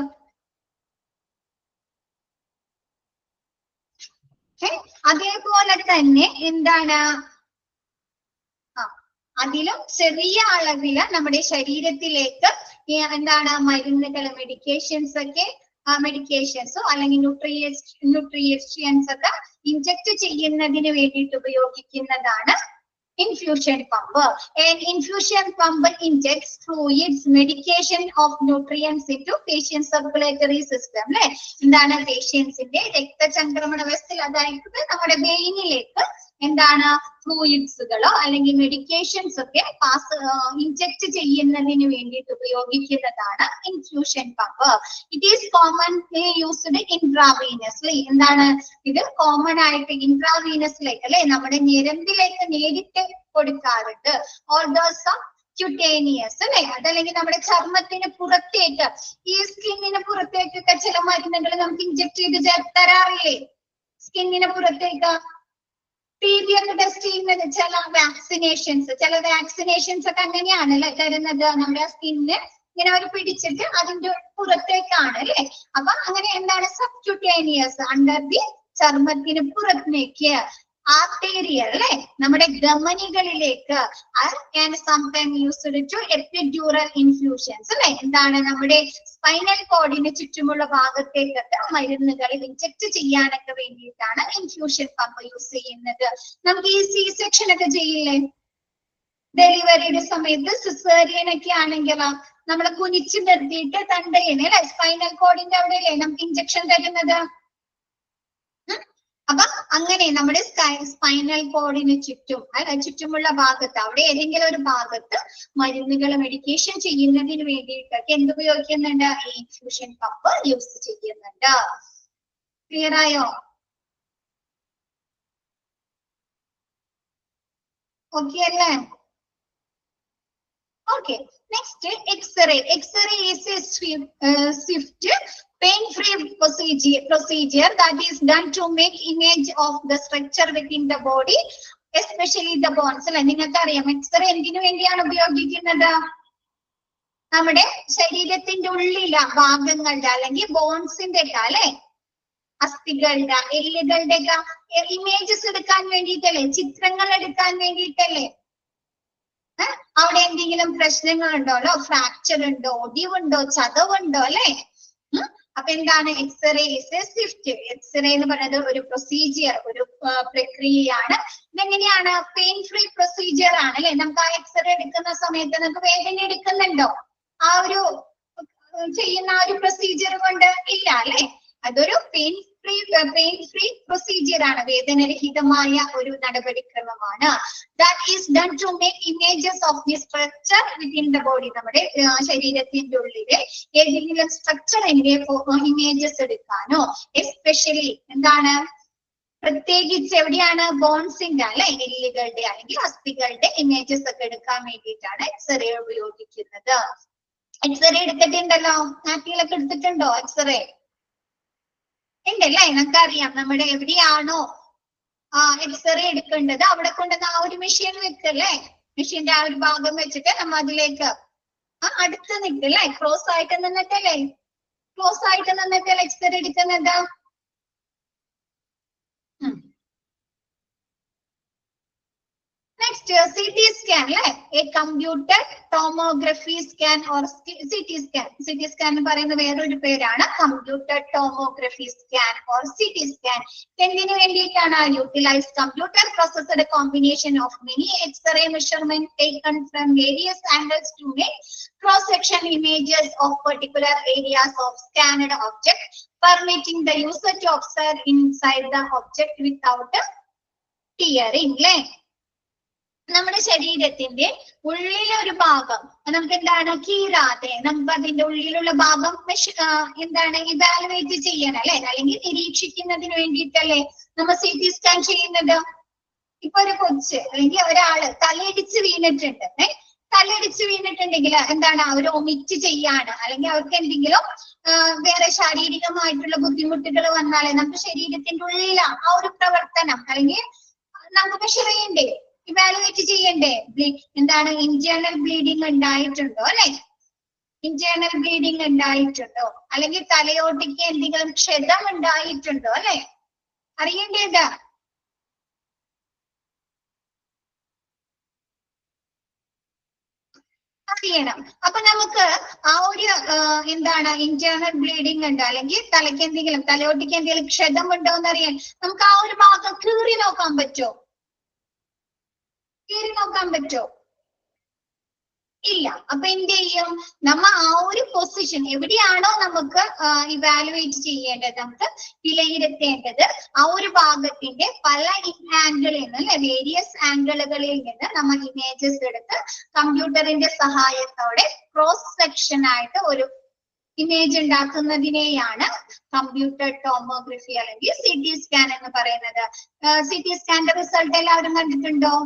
അതേപോലെ തന്നെ എന്താണ്, അതിലും ചെറിയ അളവില് നമ്മുടെ ശരീരത്തിലേക്ക് എന്താണ് മരുന്നുകൾ, മെഡിക്കേഷൻസോ അല്ലെങ്കിൽ ന്യൂട്രിയൻസ് ഒക്കെ ഇൻജക്ട് ചെയ്യുന്നതിന് വേണ്ടിയിട്ട് ഉപയോഗിക്കുന്നതാണ് infusion pump. An infusion pump injects fluids, medication of nutrients into patient's circulatory system. അല്ലെ, എന്താണ് പേഷ്യൻസിന്റെ രക്തചംക്രമണ വ്യവസ്ഥയിൽ, അതായത് നമ്മുടെ വെയിനിലേക്ക് എന്താണ് ഫ്ലൂയിഡ്സുകളോ അല്ലെങ്കിൽ മെഡിക്കേഷൻസ് ഒക്കെ ഇൻജക്ട് ചെയ്യുന്നതിന് വേണ്ടിയിട്ട് ഉപയോഗിക്കുന്നതാണ് infusion pump. It is commonly used intravenously. എന്താണ് ഇത്? കോമൺ ആയിട്ട് ഇൻട്രാവീനസിലേക്ക് അല്ലെ, നമ്മുടെ ഞരമ്പിലേക്ക് നേരിട്ട് കൊടുക്കാറുണ്ട്. ഓൾദോ സം സബ്ക്യൂട്ടേനിയസ് അല്ലെ, അതല്ലെങ്കിൽ നമ്മുടെ ചർമ്മത്തിന് പുറത്തേക്ക്, ഈ സ്കിന്നിന് പുറത്തേക്കൊക്കെ ചില മരുന്നുകൾ നമുക്ക് ഇഞ്ചക്ട് ചെയ്ത് തരാറില്ലേ സ്കിന്നിന് പുറത്തേക്ക്. TB ഒക്കെ ടെസ്റ്റ് ചെയ്യുന്നത് ചില വാക്സിനേഷൻസ് ഒക്കെ അങ്ങനെയാണ് അല്ലെ തരുന്നത്. നമ്മുടെ സ്കിന്നിന് ഇങ്ങനെ അവർ പിടിച്ചിട്ട് അതിന്റെ പുറത്തേക്കാണ് അല്ലെ. അപ്പൊ അങ്ങനെ എന്താണ് സബ്ക്യൂട്ടേനിയസ്, അണ്ടർ ദി ചർമ്മത്തിന് പുറത്തേക്ക്. ആർട്ടേരിയൽ അല്ലെ, നമ്മുടെ ധമനികളിലേക്ക്. എപ്പിഡ്യൂറൽ ഇൻഫ്യൂഷൻസ് അല്ലെ, എന്താണ് നമ്മുടെ സ്പൈനൽ കോഡിന് ചുറ്റുമുള്ള ഭാഗത്തേക്കൊക്കെ മരുന്നുകൾ ഇൻജക്ട് ചെയ്യാനൊക്കെ വേണ്ടിയിട്ടാണ് ഇൻഫ്യൂഷൻ പമ്പ് യൂസ് ചെയ്യുന്നത്. നമുക്ക് ഈ സി സെക്ഷൻ ഒക്കെ ചെയ്യില്ലേ ഡെലിവറിയുടെ സമയത്ത്, സിസേറിയൻ ഒക്കെ ആണെങ്കിൽ നമ്മളെ കുനിച്ച് നിർത്തിയിട്ട് തണ്ടയിന് അല്ലെ സ്പൈനൽ കോഡിന്റെ അവിടെയല്ലേ നമുക്ക് ഇഞ്ചക്ഷൻ തരുന്നത്. അപ്പൊ അങ്ങനെ നമ്മുടെ സ്പൈനൽ കോഡിന് ചുറ്റും ചുറ്റുമുള്ള ഭാഗത്ത്, അവിടെ ഏതെങ്കിലും ഒരു ഭാഗത്ത് മരുന്നുകൾ മെഡിക്കേഷൻ ചെയ്യുന്നതിന് വേണ്ടിയിട്ടൊക്കെ എന്ത് ഉപയോഗിക്കുന്നുണ്ട്, ഈ ഇൻഫ്യൂഷൻ പമ്പ് യൂസ് ചെയ്യുന്നുണ്ട്. ക്ലിയർ ആയോ? ഓക്കെ അല്ലേ? Okay, next X-ray. X-ray is a swift, pain-free procedure that is done to make image of the structure within the body, especially the bones. അല്ലെ, നിങ്ങൾക്ക് അറിയാം എക്സ്റേ എന്തിനു വേണ്ടിയാണ് ഉപയോഗിക്കുന്നത്? നമ്മുടെ ശരീരത്തിന്റെ ഉള്ളിലെ ഭാഗങ്ങളുടെ അല്ലെങ്കിൽ ബോൺസിന്റെ ഒക്കെ അല്ലെ, അസ്ഥികളുടെ എല്ലുകളുടെ ഒക്കെ ഇമേജസ് എടുക്കാൻ വേണ്ടിയിട്ടല്ലേ, ചിത്രങ്ങൾ എടുക്കാൻ വേണ്ടിയിട്ടല്ലേ. അവിടെ എന്തെങ്കിലും പ്രശ്നങ്ങളുണ്ടോ, ഫ്രാക്ചർ ഉണ്ടോ, ഒടിവുണ്ടോ, ചതവുണ്ടോ അല്ലെ. അപ്പൊ എന്താണ് x ray is a swift. X ray എന്ന് പറയുന്നത് ഒരു പ്രൊസീജിയർ, ഒരു പ്രക്രിയയാണ്. ഇതെങ്ങനെയാണ്? പെയിൻ ഫ്രീ പ്രൊസീജിയർ ആണ് അല്ലെ. നമുക്ക് ആ എക്സ്റേ എടുക്കുന്ന സമയത്ത് നമുക്ക് വേദന എടുക്കുന്നുണ്ടോ ആ ഒരു ചെയ്യുന്ന ആ ഒരു പ്രൊസീജിയർ കൊണ്ട്? ഇല്ല അല്ലെ. അതൊരു പെയിൻ ഫ്രീ പ്രൊസീജിയർ ആണ്, വേദനരഹിതമായ ഒരു നടപടിക്രമമാണ്. That is done to make images of the structure within the body. നമ്മുടെ ശരീരത്തിന്റെ ഉള്ളിലെ ഏതെങ്കിലും സ്ട്രക്ചറിന്റെ ഇമേജസ് എടുക്കാനോ, എസ്പെഷ്യലി എന്താണ് പ്രത്യേകിച്ച് എവിടെയാണ് ബോൺസിന്റെ അല്ലെ, എല്ലുകളുടെ അല്ലെങ്കിൽ അസ്ഥികളുടെ ഇമേജസ് ഒക്കെ എടുക്കാൻ വേണ്ടിയിട്ടാണ് എക്സ്റേ ഉപയോഗിക്കുന്നത്. എക്സ്റേ എടുത്തിട്ടുണ്ടല്ലോ, നാട്ടിലൊക്കെ എടുത്തിട്ടുണ്ടോ എക്സ്റേ? ഉണ്ടല്ലേ, നമുക്കറിയാം. നമ്മുടെ എവിടെയാണോ എക്സ്റേ എടുക്കേണ്ടത് അവിടെ കൊണ്ടുവന്ന് ആ ഒരു മെഷീൻ വെക്കല്ലേ, മെഷീന്റെ ആ ഒരു ഭാഗം വെച്ചിട്ട് നമ്മ അതിലേക്ക് അടുത്ത് നിൽക്കല്ലേ, ക്ലോസ് ആയിട്ട് നിന്നിട്ടല്ലേ എക്സ്റേ എടുക്കുന്നത്. Next, CT scan അല്ലെ, a computer tomography scan or CT scan. CT scan എന്ന് പറയുന്ന വേറൊരു പേരാണ് computer tomography scan or CT scan. എന്തിനു വേണ്ടിയിട്ടാണ്? Utilize computer processed combination of many X-ray measurements taken from various angles to make cross-section images of particular areas of scanned object, permitting the user to observe inside the object without tearing. നമ്മുടെ ശരീരത്തിന്റെ ഉള്ളിലെ ഒരു ഭാഗം നമുക്ക് എന്താണ് കീറാതെ നമുക്ക് അതിന്റെ ഉള്ളിലുള്ള ഭാഗം എന്താണ് ഇവാലുവേറ്റ് ചെയ്യണം അല്ലെ, അല്ലെങ്കിൽ നിരീക്ഷിക്കുന്നതിന് വേണ്ടിയിട്ടല്ലേ നമ്മൾ CT സ്കാൻ ചെയ്യുന്നത്. ഇപ്പൊ ഒരു കൊച്ച് അല്ലെങ്കിൽ ഒരാള് തലയിടിച്ച് വീണിട്ടുണ്ടെങ്കിൽ എന്താണ് അവർ ഒമിറ്റ് ചെയ്യാണ്, അല്ലെങ്കിൽ അവർക്ക് എന്തെങ്കിലും വേറെ ശാരീരികമായിട്ടുള്ള ബുദ്ധിമുട്ടുകൾ വന്നാലേ നമുക്ക് ശരീരത്തിന്റെ ഉള്ളിൽ ആ ഒരു പ്രവർത്തനം അല്ലെങ്കിൽ നമുക്ക് മെഷർ ചെയ്യണ്ടേ, ഇവാലുവേറ്റ് ചെയ്യണ്ടേ. എന്താണ് ഇന്റേണൽ ബ്ലീഡിങ് ഉണ്ടായിട്ടുണ്ടോ അല്ലെ, ഇന്റേണൽ ബ്ലീഡിങ് ഉണ്ടായിട്ടുണ്ടോ, അല്ലെങ്കിൽ തലയോട്ടിക്ക് എന്തെങ്കിലും ക്ഷതം ഉണ്ടായിട്ടുണ്ടോ അല്ലെ, അറിയേണ്ടത്. അറിയണം. അപ്പൊ നമുക്ക് ആ ഒരു എന്താണ് ഇന്റേണൽ ബ്ലീഡിങ് ഉണ്ട് അല്ലെങ്കിൽ തലയ്ക്ക് എന്തെങ്കിലും തലയോട്ടിക്ക് എന്തെങ്കിലും ക്ഷതം ഉണ്ടോ എന്നറിയാൻ നമുക്ക് ആ ഒരു ഭാഗം കീറി നോക്കാൻ പറ്റുമോ? ഇല്ല. അപ്പൊ എന്ത് ചെയ്യും, നമ്മ ആ ഒരു പൊസിഷൻ എവിടെയാണോ നമുക്ക് ഇവാലുവേറ്റ് ചെയ്യേണ്ടത്, നമുക്ക് വിലയിരുത്തേണ്ടത്, ആ ഒരു ഭാഗത്തിന്റെ പല ആംഗിളിൽ നിന്ന് അല്ലെ, വേരിയസ് ആംഗിളുകളിൽ നിന്ന് നമ്മൾ ഇമേജസ് എടുത്ത് കമ്പ്യൂട്ടറിന്റെ സഹായത്തോടെ ക്രോസ് സെക്ഷൻ ആയിട്ട് ഒരു ഇമേജ് ഉണ്ടാക്കുന്നതിനെയാണ് കമ്പ്യൂട്ടർ ടോമോഗ്രഫി അല്ലെങ്കിൽ CT സ്കാൻ എന്ന് പറയുന്നത്. CT സ്കാന്റെ റിസൾട്ട് എല്ലാവരും കണ്ടിട്ടുണ്ടോ?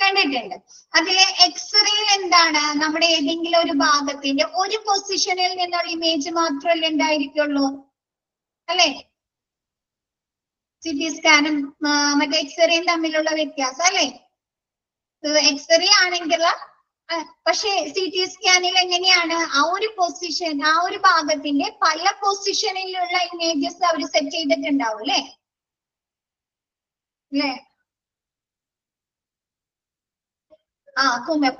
കണ്ടിട്ടുണ്ട്. അതിലെ എക്സ്റേയിൽ എന്താണ്, നമ്മുടെ ഏതെങ്കിലും ഒരു ഭാഗത്തിന്റെ ഒരു പൊസിഷനിൽ നിന്നുള്ള ഇമേജ് മാത്രമല്ലേ ഉണ്ടായിരിക്കുള്ളൂ, അല്ലെ? സിറ്റി സ്കാനും മറ്റേ എക്സ്റേയും തമ്മിലുള്ള വ്യത്യാസം അല്ലെ? എക്സ്റേ ആണെങ്കിൽ പക്ഷെ സി ടി സ്കാനിൽ എങ്ങനെയാണ്, ആ ഒരു പൊസിഷൻ, ആ ഒരു ഭാഗത്തിന്റെ പല പൊസിഷനിലുള്ള ഇമേജസ് അവർ സെറ്റ് ചെയ്തിട്ടുണ്ടാവും അല്ലെ?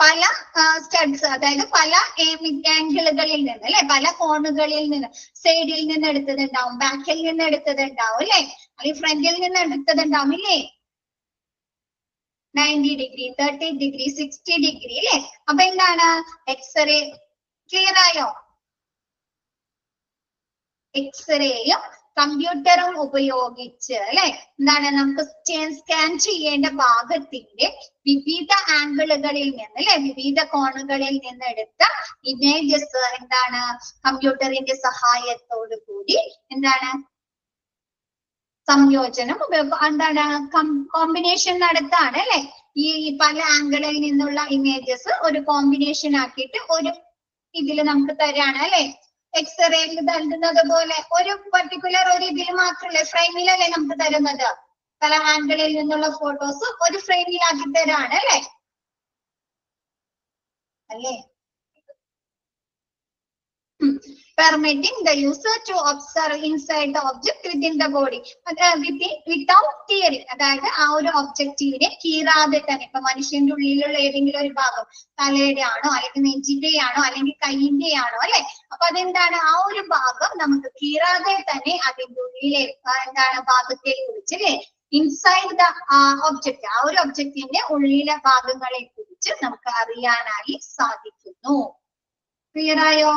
പല സ്റ്റഡ്സ്, അതായത് പല ആംഗിളുകളിൽ നിന്ന് അല്ലെ, പല കോണുകളിൽ നിന്ന്, സൈഡിൽ നിന്ന് എടുത്തതുണ്ടാവും, ബാക്കിൽ നിന്ന് എടുത്തതുണ്ടാവും അല്ലെ, അല്ലെങ്കിൽ ഫ്രണ്ടിൽ നിന്ന് എടുത്തതുണ്ടാവും ഇല്ലേ? 90 ഡിഗ്രി, 30 ഡിഗ്രി, 60 ഡിഗ്രി അല്ലെ? അപ്പൊ എന്താണ് എക്സ്റേ? ക്ലിയർ ആയോ? എക്സ്റേയും കമ്പ്യൂട്ടറും ഉപയോഗിച്ച് അല്ലെ, എന്താണ് നമുക്ക് സ്കാൻ ചെയ്യേണ്ട ഭാഗത്തിന്റെ വിവിധ ആംഗിളുകളിൽ നിന്ന് അല്ലെ, വിവിധ കോണുകളിൽ നിന്ന് എടുത്ത ഇമേജസ് എന്താണ് കമ്പ്യൂട്ടറിന്റെ സഹായത്തോടു കൂടി എന്താണ് സംയോജനം എന്താണ് കോമ്പിനേഷൻ നടത്താണ് അല്ലെ? ഈ പല ആംഗിളിൽ നിന്നുള്ള ഇമേജസ് ഒരു കോമ്പിനേഷൻ ആക്കിയിട്ട് ഒരു ഇതില് നമുക്ക് തരാണ് അല്ലെ? എക്സ്റേയിൽ തരുന്നത് പോലെ ഒരു പർട്ടിക്കുലർ ഒരു ഇതിൽ മാത്രമല്ലേ, ഫ്രെയിമിലല്ലേ നമുക്ക് തരുന്നത്, പല ആംഗിളിൽ നിന്നുള്ള ഫോട്ടോസ് ഒരു ഫ്രെയിമിലാക്കി തരാണ് അല്ലെ? Permitting the user to observe inside the object within the body, without tearing, അതായത് ആ ഒരു ഒബ്ജക്റ്റീവിനെ കീറാതെ തന്നെ, ഇപ്പൊ മനുഷ്യന്റെ ഉള്ളിലുള്ള ഏതെങ്കിലും ഒരു ഭാഗം തലയുടെ ആണോ, അല്ലെങ്കിൽ നെഞ്ചിന്റെ ആണോ, അല്ലെങ്കിൽ കൈയിന്റെ ആണോ അല്ലെ, അപ്പൊ അതെന്താണ് ആ ഒരു ഭാഗം നമുക്ക് കീറാതെ തന്നെ അതിന്റെ ഉള്ളിലെ എന്താണ് ഭാഗത്തേക്ക് കുറിച്ച് അല്ലെ, ഇൻസൈഡ് ദ ഒബ്ജക്റ്റ്, ആ ഒരു ഒബ്ജക്റ്റിന്റെ ഉള്ളിലെ ഭാഗങ്ങളെ കുറിച്ച് നമുക്ക് അറിയാനായി സാധിക്കുന്നു. ക്ലിയർ ആയോ?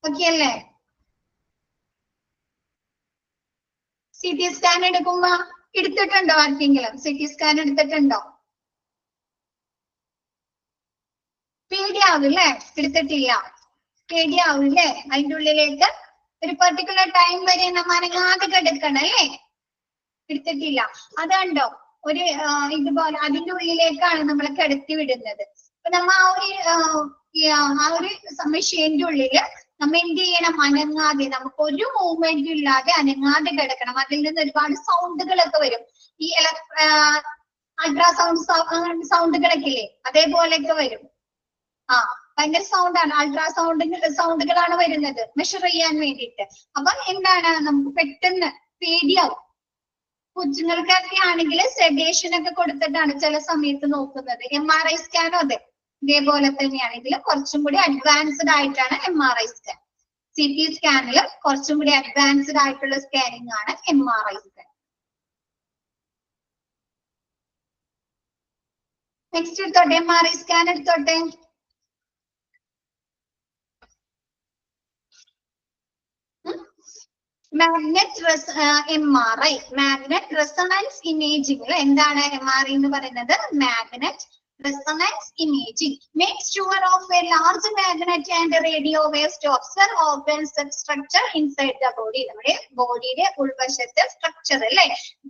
ഓക്കെ അല്ലേ? സി ടി സ്കാൻ എടുക്കുമ്പോ എടുത്തിട്ടുണ്ടോ ആർക്കെങ്കിലും? സി ടി സ്കാൻ എടുത്തിട്ടുണ്ടോ? പേടിയാവില്ലേ? എടുത്തിട്ടില്ല, പേടിയാവില്ലേ? അതിന്റെ ഉള്ളിലേക്ക് ഒരു പർട്ടിക്കുലർ ടൈം വരെ നമ്മ അനങ്ങാതെ കിടക്കണം അല്ലേ? എടുത്തിട്ടില്ല. അതുണ്ടോ ഒരു ഇതുപോലെ അതിന്റെ ഉള്ളിലേക്കാണ് നമ്മളെ കിടത്തി വിടുന്നത്. അപ്പൊ നമ്മ ആ ഒരു മെഷീന്റെ ഉള്ളില് നമ്മ എന്ത് ചെയ്യണം, അനങ്ങാതെ, നമുക്ക് ഒരു മൂവ്മെന്റ് ഇല്ലാതെ അനങ്ങാതെ കിടക്കണം. അതിൽ നിന്ന് ഒരുപാട് സൗണ്ടുകളൊക്കെ വരും, ഈ അൾട്രാസൗണ്ട് സൗണ്ടുകളൊക്കെ ഇല്ലേ, അതേപോലെയൊക്കെ വരും. ഭയങ്കര സൗണ്ടാണ്, സൗണ്ടുകളാണ് വരുന്നത് മെഷർ ചെയ്യാൻ വേണ്ടിയിട്ട്. അപ്പൊ എന്താണ്, നമുക്ക് പെട്ടെന്ന് പേടിയാവും. കൊച്ചുങ്ങൾക്കൊക്കെ ആണെങ്കിൽ സെഡേഷൻ ഒക്കെ കൊടുത്തിട്ടാണ് ചില സമയത്ത് നോക്കുന്നത്. MRI സ്കാനും അതെ ഇതേപോലെ തന്നെയാണ്. ഇതിൽ കുറച്ചും കൂടി അഡ്വാൻസ്ഡ് ആയിട്ടാണ് MRI സ്കാൻ. സി ടി സ്കാനിൽ കുറച്ചും കൂടി അഡ്വാൻസ്ഡ് ആയിട്ടുള്ള സ്കാനിങ് ആണ് MRI സ്കാൻ. നെക്സ്റ്റ് എടുത്തോട്ടെ, MRI സ്കാൻ എടുത്തോട്ടെ. MRI, magnet resonance imaging. എന്താണ് MRI എന്ന് പറയുന്നത്? Magnet resonance imaging makes sure of a large magnet and radio waves to observe organs and structure inside the body. നമ്മുടെ ബോഡിയുടെ ഉൾവശത്തെ structure അല്ലെ,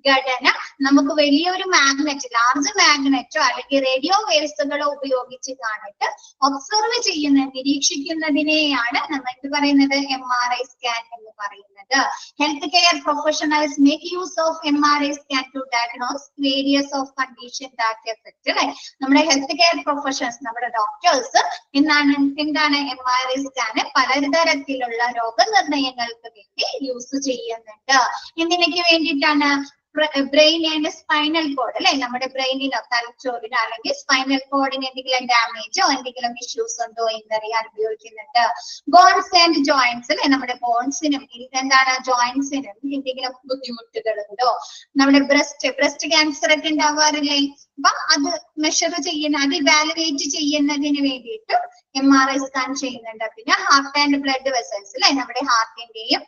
ഘടന നമുക്ക് വലിയൊരു മാഗ്നറ്റ്, ലാർജ് മാഗ്നറ്റോ അല്ലെങ്കിൽ റേഡിയോ വേവ്സുകളോ ഉപയോഗിച്ച് കാണിട്ട് ഒബ്സർവ് ചെയ്യുന്ന, നിരീക്ഷിക്കുന്നതിനെയാണ് നമ്മൾ എന്ത് പറയുന്നത്? MRI സ്കാൻ എന്ന് പറയുന്നത്. Health care professionals make use of MRI scan to diagnose various of condition that effect അല്ലെ. നമ്മുടെ ഹെൽത്ത് കെയർ പ്രൊഫഷണൽസ്, നമ്മുടെ ഡോക്ടേഴ്സ് എന്താണ് MRI സ്കാന് പലതരത്തിലുള്ള രോഗനിർണയങ്ങൾക്ക് വേണ്ടി യൂസ് ചെയ്യുന്നുണ്ട്. എന്തിനൊക്കെ വേണ്ടിയിട്ടാണ്? ബ്രെയിൻ ആൻഡ് സ്പൈനൽ കോഡ് അല്ലെ, നമ്മുടെ ബ്രെയിനിനോ തലച്ചോറിനോ അല്ലെങ്കിൽ സ്പൈനൽ കോഡിന് എന്തെങ്കിലും ഡാമേജോ എന്തെങ്കിലും ഇഷ്യൂസ് ഉണ്ടോ എന്നറിയാൻ ഉപയോഗിക്കുന്നുണ്ട്. ബോൺസ് ആൻഡ് ജോയിന്റ്സ് അല്ലെ, നമ്മുടെ ബോൺസിനും എന്താണ് ജോയിന്റ്സിനും എന്തെങ്കിലും ബുദ്ധിമുട്ടുകളുണ്ടോ? നമ്മുടെ ബ്രസ്റ്റ് ക്യാൻസർ ഒക്കെ ഉണ്ടാവാറില്ലേ? അപ്പൊ അത് മെഷർ ചെയ്യുന്ന, അത് ഇവാലുവേറ്റ് ചെയ്യുന്നതിന് വേണ്ടിയിട്ട് MRI സ്കാൻ ചെയ്യുന്നുണ്ട്. പിന്നെ ഹാർട്ട് ആൻഡ് ബ്ലഡ് വെസൽസ് അല്ലെ, നമ്മുടെ ഹാർട്ടിന്റെയും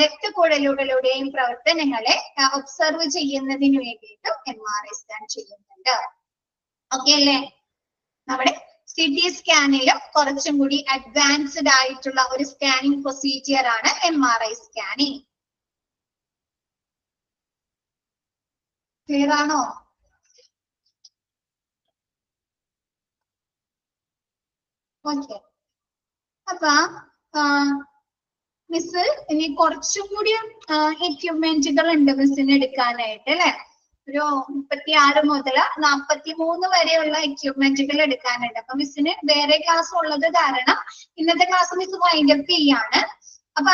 രക്തക്കുഴലുകളുടെയും പ്രവർത്തനങ്ങളെ ഒബ്സർവ് ചെയ്യുന്നതിന് വേണ്ടിയിട്ടും MRI സ്കാൻ ചെയ്യുന്നുണ്ട്. ഓക്കെ അല്ലേ? നമ്മുടെ സി ടി സ്കാനിലും കുറച്ചും കൂടി അഡ്വാൻസ്ഡ് ആയിട്ടുള്ള ഒരു സ്കാനിങ് പ്രൊസീജിയർ ആണ് MRI സ്കാനിങ്. ക്ലിയർ ആണോ? ഓക്കെ. അപ്പൊ മിസ് ഇനി കുറച്ചും കൂടി എക്യുപ്മെന്റുകൾ ഉണ്ട് മിസ്സിന് എടുക്കാനായിട്ട് അല്ലെ. ഒരു 36 മുതൽ 43 വരെയുള്ള എക്യുപ്മെന്റുകൾ എടുക്കാനുണ്ട്. അപ്പൊ മിസ്സിന് വേറെ ക്ലാസ് ഉള്ളത് കാരണം ഇന്നത്തെ ക്ലാസ് മിസ് വൈൻഡ് അപ്പ് ചെയ്യാണ്. അപ്പൊ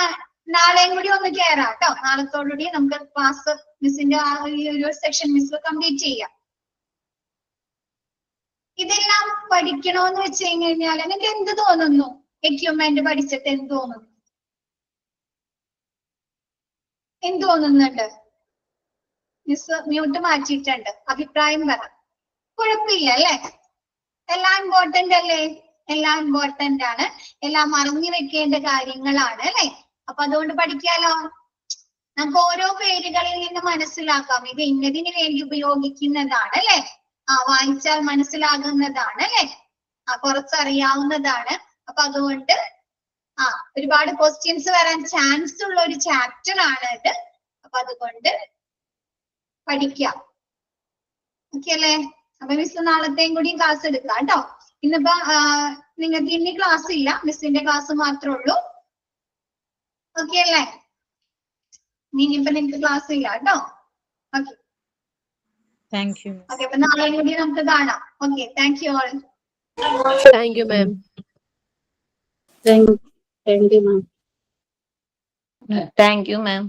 നാളെയും കൂടി ഒന്ന് കയറാം കേട്ടോ. നാളത്തോടുകൂടി നമുക്ക് ക്ലാസ് മിസ്സിന്റെ ഈ ഒരു സെക്ഷൻ മിസ് കംപ്ലീറ്റ് ചെയ്യാം. ഇതെല്ലാം പഠിക്കണോന്ന് വെച്ച് കഴിഞ്ഞാൽ നിങ്ങൾക്ക് എന്ത് തോന്നുന്നു? എക്യുപ്മെന്റ് പഠിച്ചിട്ട് എന്ത് തോന്നുന്നു? എന്ത് തോന്നുന്നുണ്ട്? മിസ് മ്യൂട്ട് മാറ്റിയിട്ടുണ്ട്. അഭിപ്രായം പറ. കുഴപ്പമില്ല അല്ലേ? എല്ലാം ഇമ്പോർട്ടന്റ് അല്ലേ? എല്ലാം ഇമ്പോർട്ടന്റ് ആണ്. എല്ലാം അറിഞ്ഞു വെക്കേണ്ട കാര്യങ്ങളാണ് അല്ലെ. അപ്പൊ അതുകൊണ്ട് പഠിക്കാലോ. നമുക്ക് ഓരോ പേരുകളിൽ നിന്ന് മനസ്സിലാക്കാം ഇത് ഇന്നതിന് വേണ്ടി ഉപയോഗിക്കുന്നതാണ് അല്ലെ. വായിച്ചാൽ മനസ്സിലാകുന്നതാണ് അല്ലെ. കുറച്ചറിയാവുന്നതാണ്. അപ്പൊ അതുകൊണ്ട് ഒരുപാട് ക്വസ്റ്റ്യൻസ് വരാൻ ചാൻസ് ഉള്ള ഒരു ചാപ്റ്റർ ആണ് ഇത്. അപ്പൊ അതുകൊണ്ട് പഠിക്കാം. ഓക്കെ അല്ലേ? അപ്പൊ മിസ് നാളത്തെയും കൂടി ക്ലാസ് എടുക്കാം കേട്ടോ. ഇന്നിപ്പോ നിങ്ങൾക്ക് ഇനി ക്ലാസ് ഇല്ല, മിസ്സിന്റെ ക്ലാസ് മാത്രമേ ഉള്ളൂ. ഓക്കെ അല്ലേ? ഇനിയിപ്പോ നിങ്ങൾക്ക് ക്ലാസ് ഇല്ല കേട്ടോ. ഓക്കെ. Thank you. ഓക്കെ, അപ്പൊ നാളെയും കൂടി നമുക്ക് കാണാം. Okay, thank you all. Thank you, ma'am. Thank you, ma'am. Thank you ma'am.